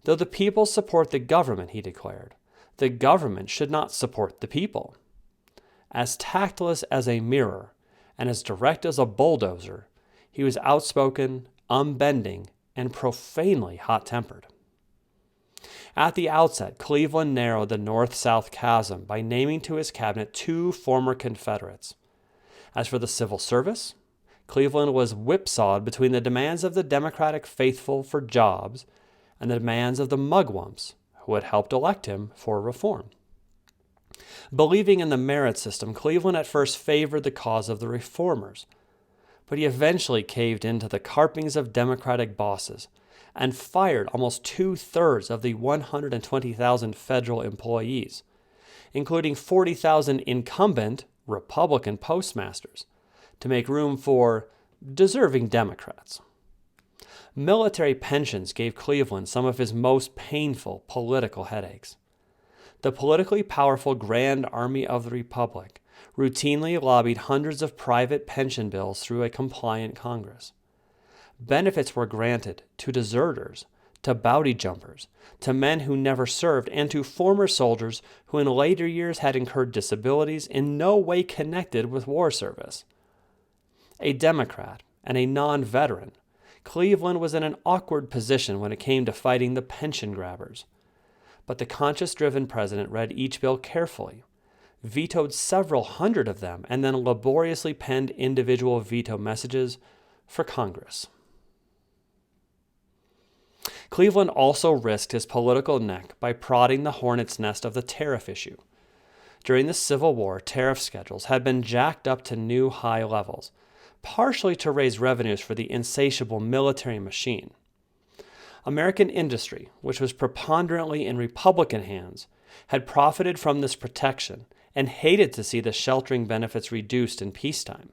Though the people support the government, he declared, the government should not support the people. As tactless as a mirror and as direct as a bulldozer, he was outspoken, unbending, and profanely hot-tempered. At the outset, Cleveland narrowed the North-South chasm by naming to his cabinet 2 former Confederates. As for the civil service, Cleveland was whipsawed between the demands of the Democratic faithful for jobs and the demands of the mugwumps who had helped elect him for reform. Believing in the merit system, Cleveland at first favored the cause of the reformers, but he eventually caved into the carpings of Democratic bosses and fired almost 2/3 of the 120,000 federal employees, including 40,000 incumbent Republican postmasters, to make room for deserving Democrats. Military pensions gave Cleveland some of his most painful political headaches. The politically powerful Grand Army of the Republic routinely lobbied hundreds of private pension bills through a compliant Congress. Benefits were granted to deserters, to bounty jumpers, to men who never served, and to former soldiers who in later years had incurred disabilities in no way connected with war service. A Democrat and a non-veteran, Cleveland was in an awkward position when it came to fighting the pension grabbers. But the conscience-driven president read each bill carefully, vetoed several hundred of them, and then laboriously penned individual veto messages for Congress. Cleveland also risked his political neck by prodding the hornet's nest of the tariff issue. During the Civil War, tariff schedules had been jacked up to new high levels, partially to raise revenues for the insatiable military machine. American industry, which was preponderantly in Republican hands, had profited from this protection and hated to see the sheltering benefits reduced in peacetime.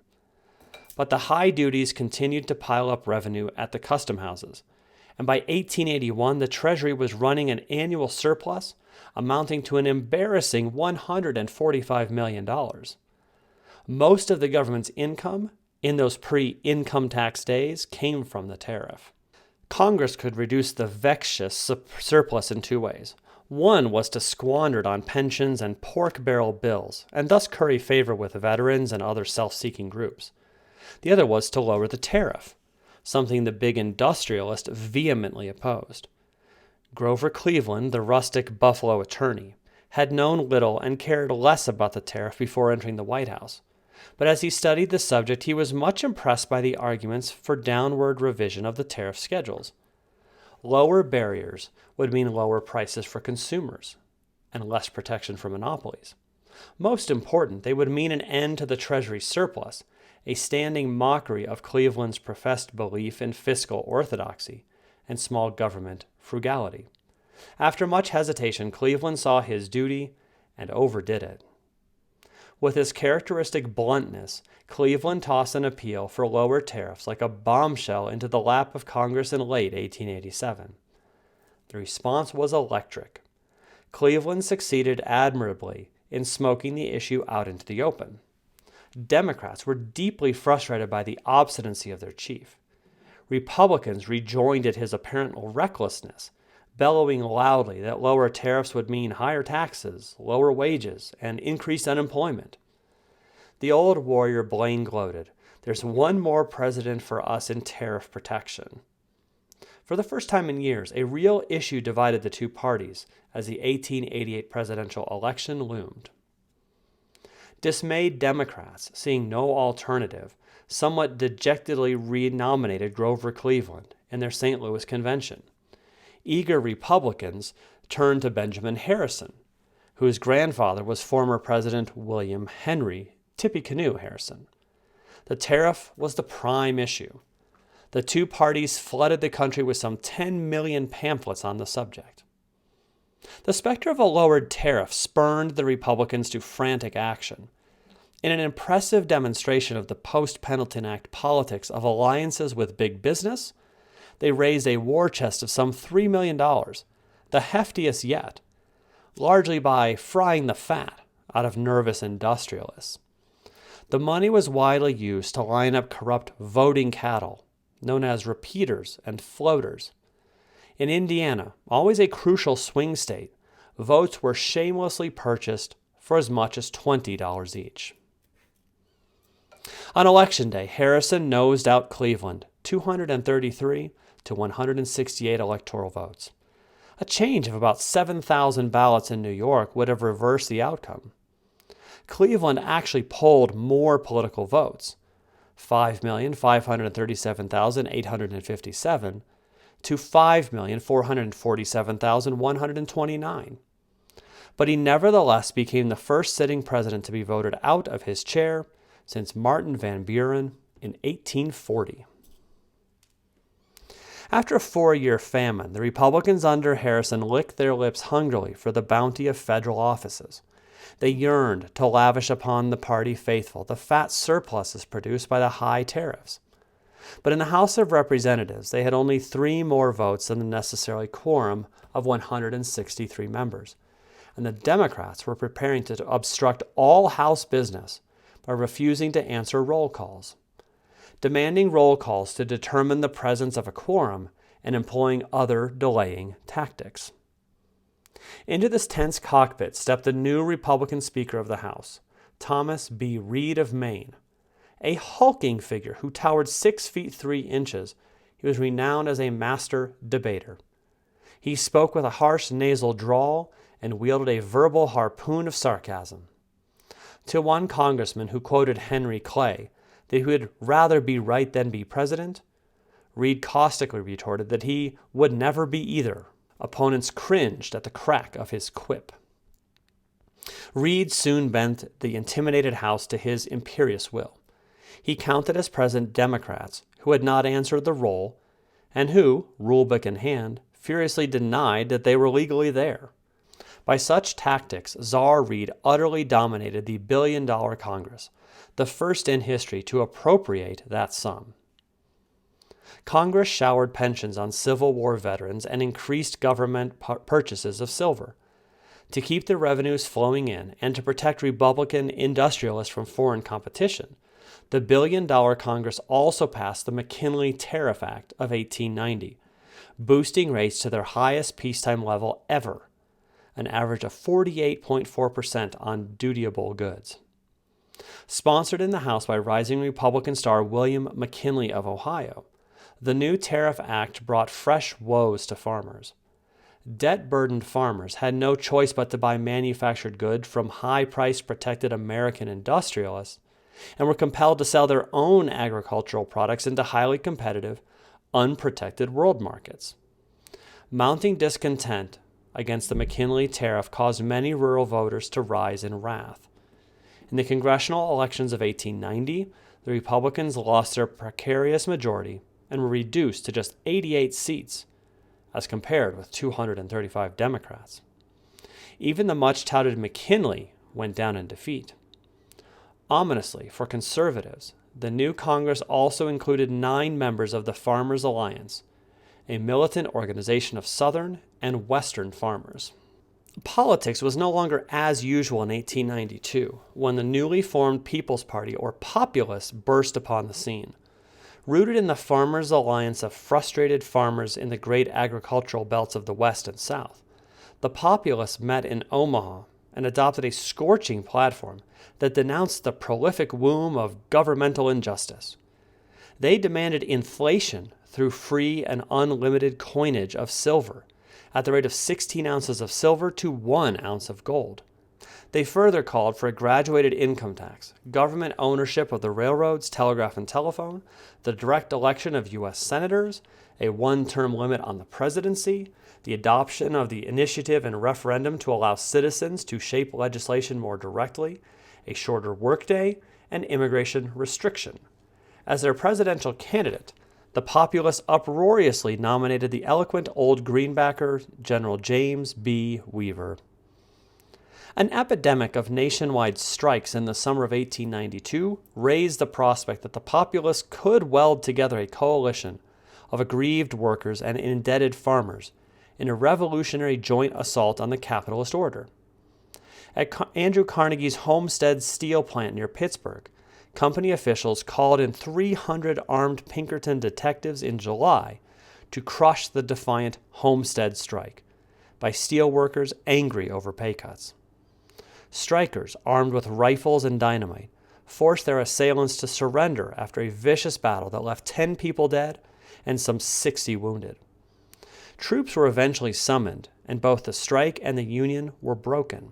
But the high duties continued to pile up revenue at the custom houses, and by 1881 the Treasury was running an annual surplus amounting to an embarrassing $145 million. Most of the government's income in those pre-income tax days came from the tariff. Congress could reduce the vexatious surplus in two ways. One was to squander it on pensions and pork barrel bills, and thus curry favor with veterans and other self-seeking groups. The other was to lower the tariff, something the big industrialist vehemently opposed. Grover Cleveland, the rustic Buffalo attorney, had known little and cared less about the tariff before entering the White House. But as he studied the subject, he was much impressed by the arguments for downward revision of the tariff schedules. Lower barriers would mean lower prices for consumers and less protection for monopolies. Most important, they would mean an end to the Treasury surplus, a standing mockery of Cleveland's professed belief in fiscal orthodoxy and small government frugality. After much hesitation, Cleveland saw his duty and overdid it. With his characteristic bluntness, Cleveland tossed an appeal for lower tariffs like a bombshell into the lap of Congress in late 1887. The response was electric. Cleveland succeeded admirably in smoking the issue out into the open. Democrats were deeply frustrated by the obstinacy of their chief. Republicans rejoined at his apparent recklessness, bellowing loudly that lower tariffs would mean higher taxes, lower wages, and increased unemployment. The old warrior Blaine gloated, "There's one more president for us in tariff protection." For the first time in years, a real issue divided the two parties as the 1888 presidential election loomed. Dismayed Democrats, seeing no alternative, somewhat dejectedly renominated Grover Cleveland in their St. Louis convention. Eager Republicans turned to Benjamin Harrison, whose grandfather was former President William Henry Tippecanoe Harrison. The tariff was the prime issue. The two parties flooded the country with some 10 million pamphlets on the subject. The specter of a lowered tariff spurred the Republicans to frantic action. In an impressive demonstration of the post-Pendleton Act politics of alliances with big business, they raised a war chest of some $3 million, the heftiest yet, largely by frying the fat out of nervous industrialists. The money was widely used to line up corrupt voting cattle, known as repeaters and floaters. In Indiana, always a crucial swing state, votes were shamelessly purchased for as much as $20 each. On Election Day, Harrison nosed out Cleveland, 233 to 168 electoral votes. A change of about 7,000 ballots in New York would have reversed the outcome. Cleveland actually polled more political votes, 5,537,857 to 5,447,129. but he nevertheless became the first sitting president to be voted out of his chair since Martin Van Buren in 1840. After a 4-year famine, the Republicans under Harrison licked their lips hungrily for the bounty of federal offices. They yearned to lavish upon the party faithful the fat surpluses produced by the high tariffs. But in the House of Representatives, they had only 3 more votes than the necessary quorum of 163 members, and the Democrats were preparing to obstruct all House business by refusing to answer roll calls, demanding roll calls to determine the presence of a quorum, and employing other delaying tactics. Into this tense cockpit stepped the new Republican Speaker of the House, Thomas B. Reed of Maine. A hulking figure who towered 6 feet 3 inches, he was renowned as a master debater. He spoke with a harsh nasal drawl and wielded a verbal harpoon of sarcasm. To one congressman who quoted Henry Clay that he would rather be right than be president, Reed caustically retorted that he would never be either. Opponents cringed at the crack of his quip. Reed soon bent the intimidated House to his imperious will. He counted as present Democrats who had not answered the roll and who, rulebook in hand, furiously denied that they were legally there. By such tactics, Czar Reed utterly dominated the billion-dollar Congress, the first in history to appropriate that sum. Congress showered pensions on Civil War veterans and increased government purchases of silver. To keep the revenues flowing in and to protect Republican industrialists from foreign competition, the billion-dollar Congress also passed the McKinley Tariff Act of 1890, boosting rates to their highest peacetime level ever, an average of 48.4% on dutiable goods. Sponsored in the House by rising Republican star William McKinley of Ohio, the new Tariff Act brought fresh woes to farmers. Debt-burdened farmers had no choice but to buy manufactured goods from high-priced protected American industrialists and were compelled to sell their own agricultural products into highly competitive, unprotected world markets. Mounting discontent against the McKinley tariff caused many rural voters to rise in wrath. In the congressional elections of 1890, the Republicans lost their precarious majority and were reduced to just 88 seats, as compared with 235 Democrats. Even the much-touted McKinley went down in defeat. Ominously, for conservatives, the new Congress also included 9 members of the Farmers Alliance, a militant organization of Southern and Western farmers. Politics was no longer as usual in 1892, when the newly formed People's Party, or Populists, burst upon the scene. Rooted in the Farmers' Alliance of frustrated farmers in the great agricultural belts of the West and South, the Populists met in Omaha and adopted a scorching platform that denounced the prolific womb of governmental injustice. They demanded inflation through free and unlimited coinage of silver, at the rate of 16 ounces of silver to 1 ounce of gold. They further called for a graduated income tax, government ownership of the railroads, telegraph and telephone, the direct election of U.S. senators, a 1-term limit on the presidency, the adoption of the initiative and referendum to allow citizens to shape legislation more directly, a shorter workday, and immigration restriction. As their presidential candidate, the Populists uproariously nominated the eloquent old greenbacker, General James B. Weaver. An epidemic of nationwide strikes in the summer of 1892 raised the prospect that the Populists could weld together a coalition of aggrieved workers and indebted farmers in a revolutionary joint assault on the capitalist order. At Andrew Carnegie's Homestead steel plant near Pittsburgh, company officials called in 300 armed Pinkerton detectives in July to crush the defiant Homestead strike by steel workers angry over pay cuts. Strikers, armed with rifles and dynamite, forced their assailants to surrender after a vicious battle that left 10 people dead and some 60 wounded. Troops were eventually summoned, and both the strike and the Union were broken.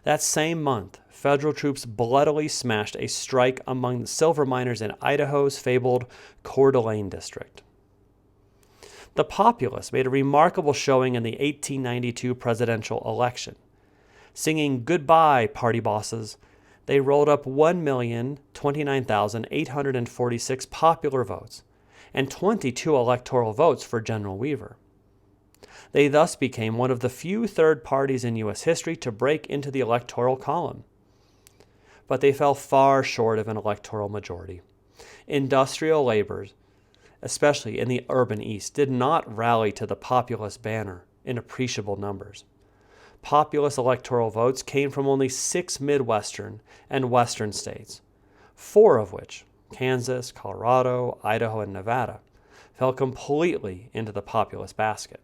That same month, federal troops bloodily smashed a strike among the silver miners in Idaho's fabled Coeur d'Alene district. The Populists made a remarkable showing in the 1892 presidential election. Singing "Goodbye, Party Bosses," they rolled up 1,029,846 popular votes and 22 electoral votes for General Weaver. They thus became one of the few third parties in U.S. history to break into the electoral column. But they fell far short of an electoral majority. Industrial laborers, especially in the urban East, did not rally to the populist banner in appreciable numbers. Populist electoral votes came from only 6 Midwestern and Western states, 4 of which, Kansas, Colorado, Idaho, and Nevada, fell completely into the populist basket.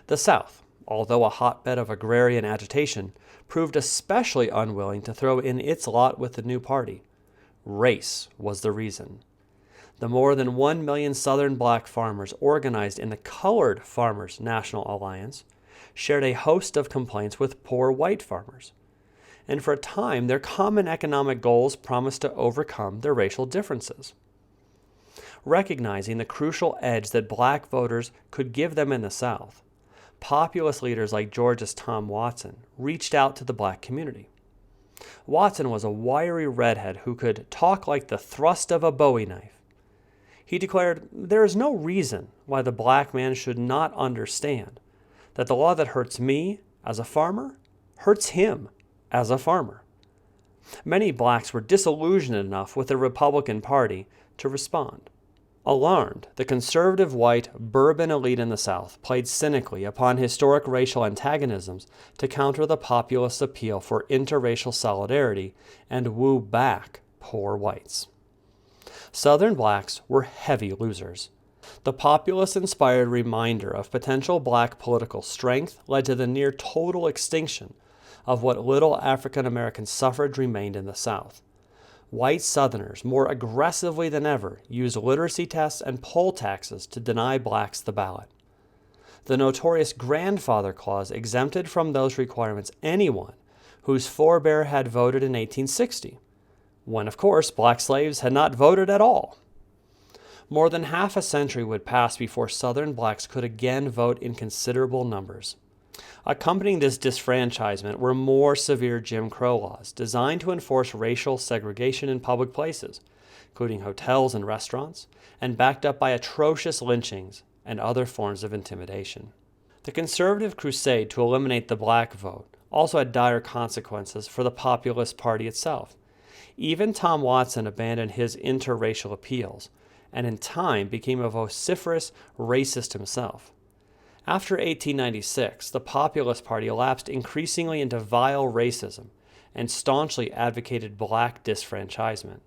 The South, although a hotbed of agrarian agitation, proved especially unwilling to throw in its lot with the new party. Race was the reason. The more than 1 million Southern black farmers organized in the Colored Farmers National Alliance shared a host of complaints with poor white farmers, and for a time their common economic goals promised to overcome their racial differences. Recognizing the crucial edge that black voters could give them in the South, populist leaders like Georgia's Tom Watson reached out to the black community. Watson was a wiry redhead who could talk like the thrust of a Bowie knife. He declared, "There is no reason why the black man should not understand that the law that hurts me as a farmer hurts him as a farmer." Many blacks were disillusioned enough with the Republican Party to respond. Alarmed, the conservative white bourbon elite in the South played cynically upon historic racial antagonisms to counter the populist appeal for interracial solidarity and woo back poor whites. Southern blacks were heavy losers. The populist-inspired reminder of potential black political strength led to the near total extinction of what little African-American suffrage remained in the South. White Southerners, more aggressively than ever, used literacy tests and poll taxes to deny blacks the ballot. The notorious grandfather clause exempted from those requirements anyone whose forebear had voted in 1860, when, of course, black slaves had not voted at all. More than half a century would pass before Southern blacks could again vote in considerable numbers. Accompanying this disfranchisement were more severe Jim Crow laws designed to enforce racial segregation in public places, including hotels and restaurants, and backed up by atrocious lynchings and other forms of intimidation. The conservative crusade to eliminate the black vote also had dire consequences for the Populist Party itself. Even Tom Watson abandoned his interracial appeals, and in time became a vociferous racist himself. After 1896, the Populist Party lapsed increasingly into vile racism and staunchly advocated black disfranchisement.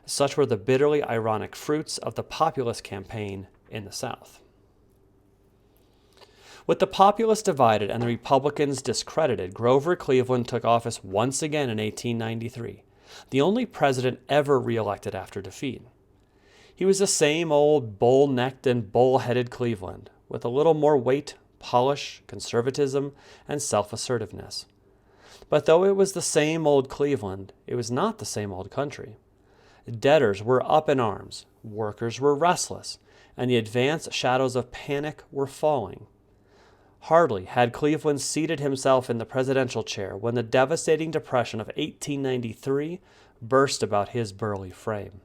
Such were the bitterly ironic fruits of the populist campaign in the South. With the Populists divided and the Republicans discredited, Grover Cleveland took office once again in 1893, the only president ever reelected after defeat. He was the same old bull-necked and bull-headed Cleveland, with a little more weight, polish, conservatism, and self-assertiveness. But though it was the same old Cleveland, it was not the same old country. Debtors were up in arms, workers were restless, and the advanced shadows of panic were falling. Hardly had Cleveland seated himself in the presidential chair when the devastating Depression of 1893 burst about his burly frame.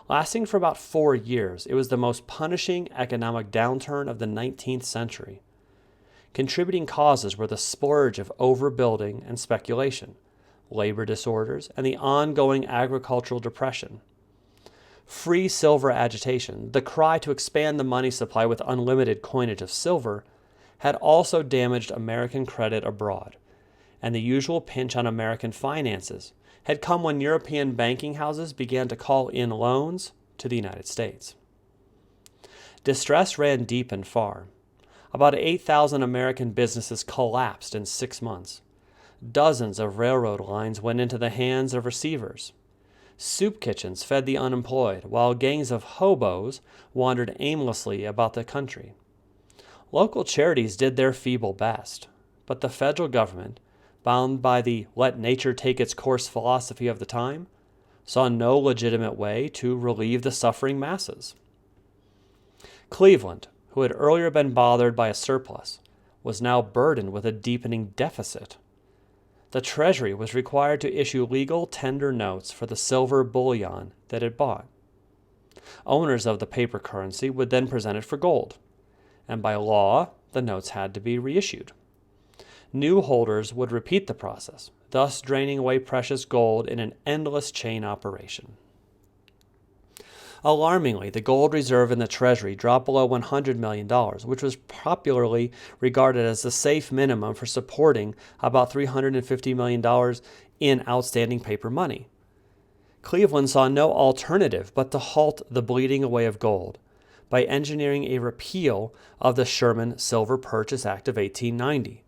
Lasting for about 4 years, it was the most punishing economic downturn of the 19th century. Contributing causes were the splurge of overbuilding and speculation, labor disorders, and the ongoing agricultural depression. Free silver agitation, the cry to expand the money supply with unlimited coinage of silver, had also damaged American credit abroad, and the usual pinch on American finances had come when European banking houses began to call in loans to the United States. Distress ran deep and far. About 8,000 American businesses collapsed in 6 months. Dozens of railroad lines went into the hands of receivers. Soup kitchens fed the unemployed, while gangs of hobos wandered aimlessly about the country. Local charities did their feeble best, but the federal government, bound by the let nature take its course philosophy of the time, saw no legitimate way to relieve the suffering masses. Cleveland, who had earlier been bothered by a surplus, was now burdened with a deepening deficit. The Treasury was required to issue legal tender notes for the silver bullion that it bought. Owners of the paper currency would then present it for gold, and by law, the notes had to be reissued. New holders would repeat the process, thus draining away precious gold in an endless chain operation. Alarmingly, the gold reserve in the Treasury dropped below $100 million, which was popularly regarded as the safe minimum for supporting about $350 million in outstanding paper money. Cleveland saw no alternative but to halt the bleeding away of gold by engineering a repeal of the Sherman Silver Purchase Act of 1890.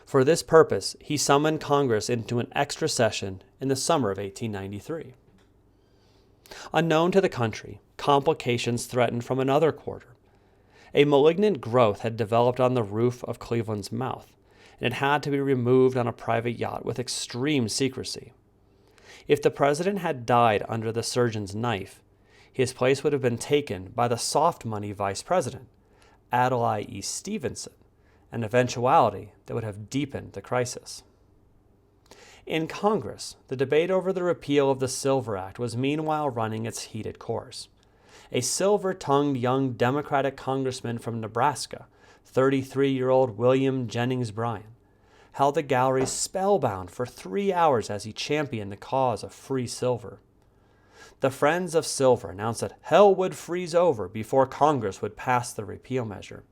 For this purpose, he summoned Congress into an extra session in the summer of 1893. Unknown to the country, complications threatened from another quarter. A malignant growth had developed on the roof of Cleveland's mouth, and it had to be removed on a private yacht with extreme secrecy. If the president had died under the surgeon's knife, his place would have been taken by the soft money vice president, Adlai E. Stevenson, an eventuality that would have deepened the crisis. In Congress, the debate over the repeal of the Silver Act was meanwhile running its heated course. A silver-tongued young Democratic congressman from Nebraska, 33-year-old William Jennings Bryan, held the gallery spellbound for 3 hours as he championed the cause of free silver. The Friends of Silver announced that hell would freeze over before Congress would pass the repeal measure.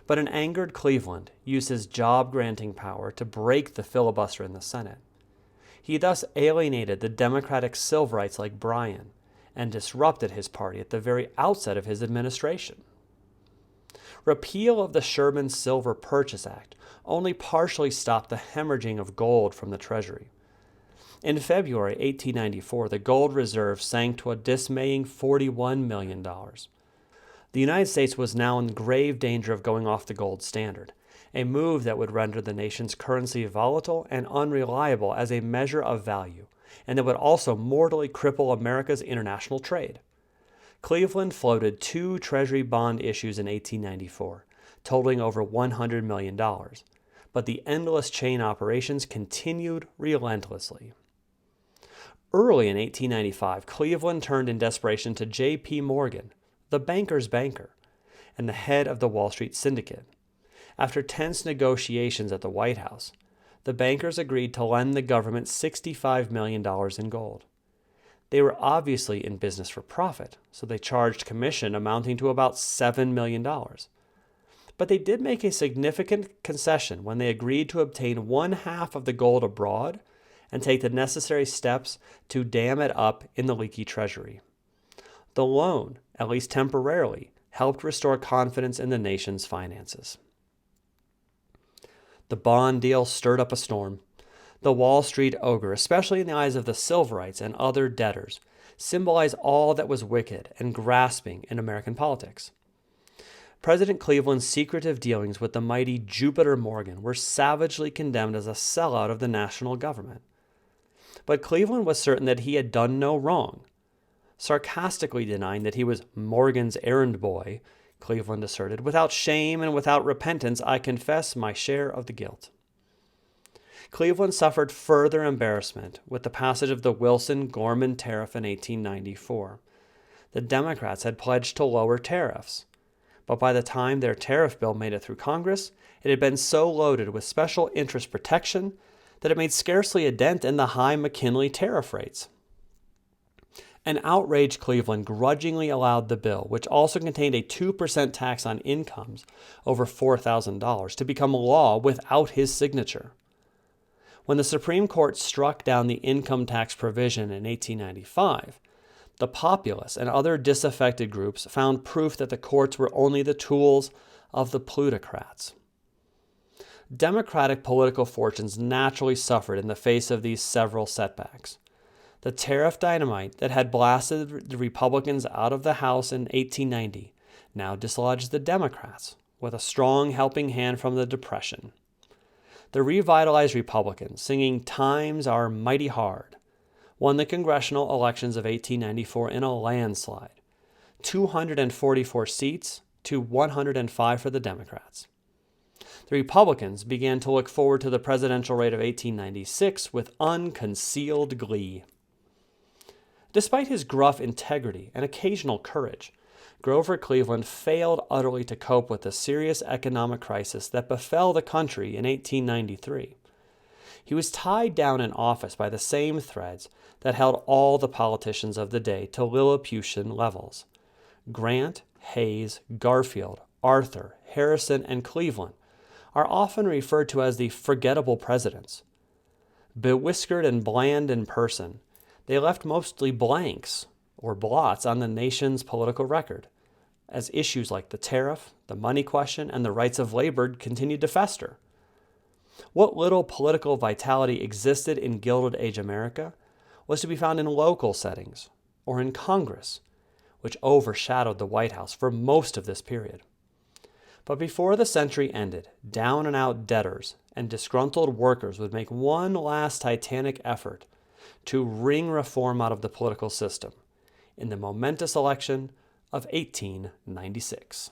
But an angered Cleveland used his job-granting power to break the filibuster in the Senate. He thus alienated the Democratic Silverites like Bryan and disrupted his party at the very outset of his administration. Repeal of the Sherman Silver Purchase Act only partially stopped the hemorrhaging of gold from the Treasury. In February 1894, the gold reserve sank to a dismaying $41 million. The United States was now in grave danger of going off the gold standard, a move that would render the nation's currency volatile and unreliable as a measure of value, and that would also mortally cripple America's international trade. Cleveland floated 2 Treasury bond issues in 1894, totaling over $100 million, but the endless chain operations continued relentlessly. Early in 1895, Cleveland turned in desperation to J.P. Morgan, the banker's banker, and the head of the Wall Street Syndicate. After tense negotiations at the White House, the bankers agreed to lend the government $65 million in gold. They were obviously in business for profit, so they charged commission amounting to about $7 million. But they did make a significant concession when they agreed to obtain 1/2 of the gold abroad and take the necessary steps to dam it up in the leaky treasury. The loan, at least temporarily, helped restore confidence in the nation's finances. The bond deal stirred up a storm. The Wall Street ogre, especially in the eyes of the Silverites and other debtors, symbolized all that was wicked and grasping in American politics. President Cleveland's secretive dealings with the mighty Jupiter Morgan were savagely condemned as a sellout of the national government. But Cleveland was certain that he had done no wrong. Sarcastically denying that he was Morgan's errand boy, Cleveland asserted, "Without shame and without repentance, I confess my share of the guilt." Cleveland suffered further embarrassment with the passage of the Wilson-Gorman Tariff in 1894. The Democrats had pledged to lower tariffs, but by the time their tariff bill made it through Congress, it had been so loaded with special interest protection that it made scarcely a dent in the high McKinley tariff rates. An outraged Cleveland grudgingly allowed the bill, which also contained a 2% tax on incomes over $4,000, to become law without his signature. When the Supreme Court struck down the income tax provision in 1895, the populace and other disaffected groups found proof that the courts were only the tools of the plutocrats. Democratic political fortunes naturally suffered in the face of these several setbacks. The tariff dynamite that had blasted the Republicans out of the House in 1890 now dislodged the Democrats with a strong helping hand from the Depression. The revitalized Republicans, singing "Times Are Mighty Hard," won the congressional elections of 1894 in a landslide, 244 seats to 105 for the Democrats. The Republicans began to look forward to the presidential race of 1896 with unconcealed glee. Despite his gruff integrity and occasional courage, Grover Cleveland failed utterly to cope with the serious economic crisis that befell the country in 1893. He was tied down in office by the same threads that held all the politicians of the day to Lilliputian levels. Grant, Hayes, Garfield, Arthur, Harrison, and Cleveland are often referred to as the forgettable presidents. Bewhiskered and bland in person, they left mostly blanks or blots on the nation's political record, as issues like the tariff, the money question, and the rights of labor continued to fester. What little political vitality existed in Gilded Age America was to be found in local settings or in Congress, which overshadowed the White House for most of this period. But before the century ended, down-and-out debtors and disgruntled workers would make one last titanic effort to wring reform out of the political system in the momentous election of 1896.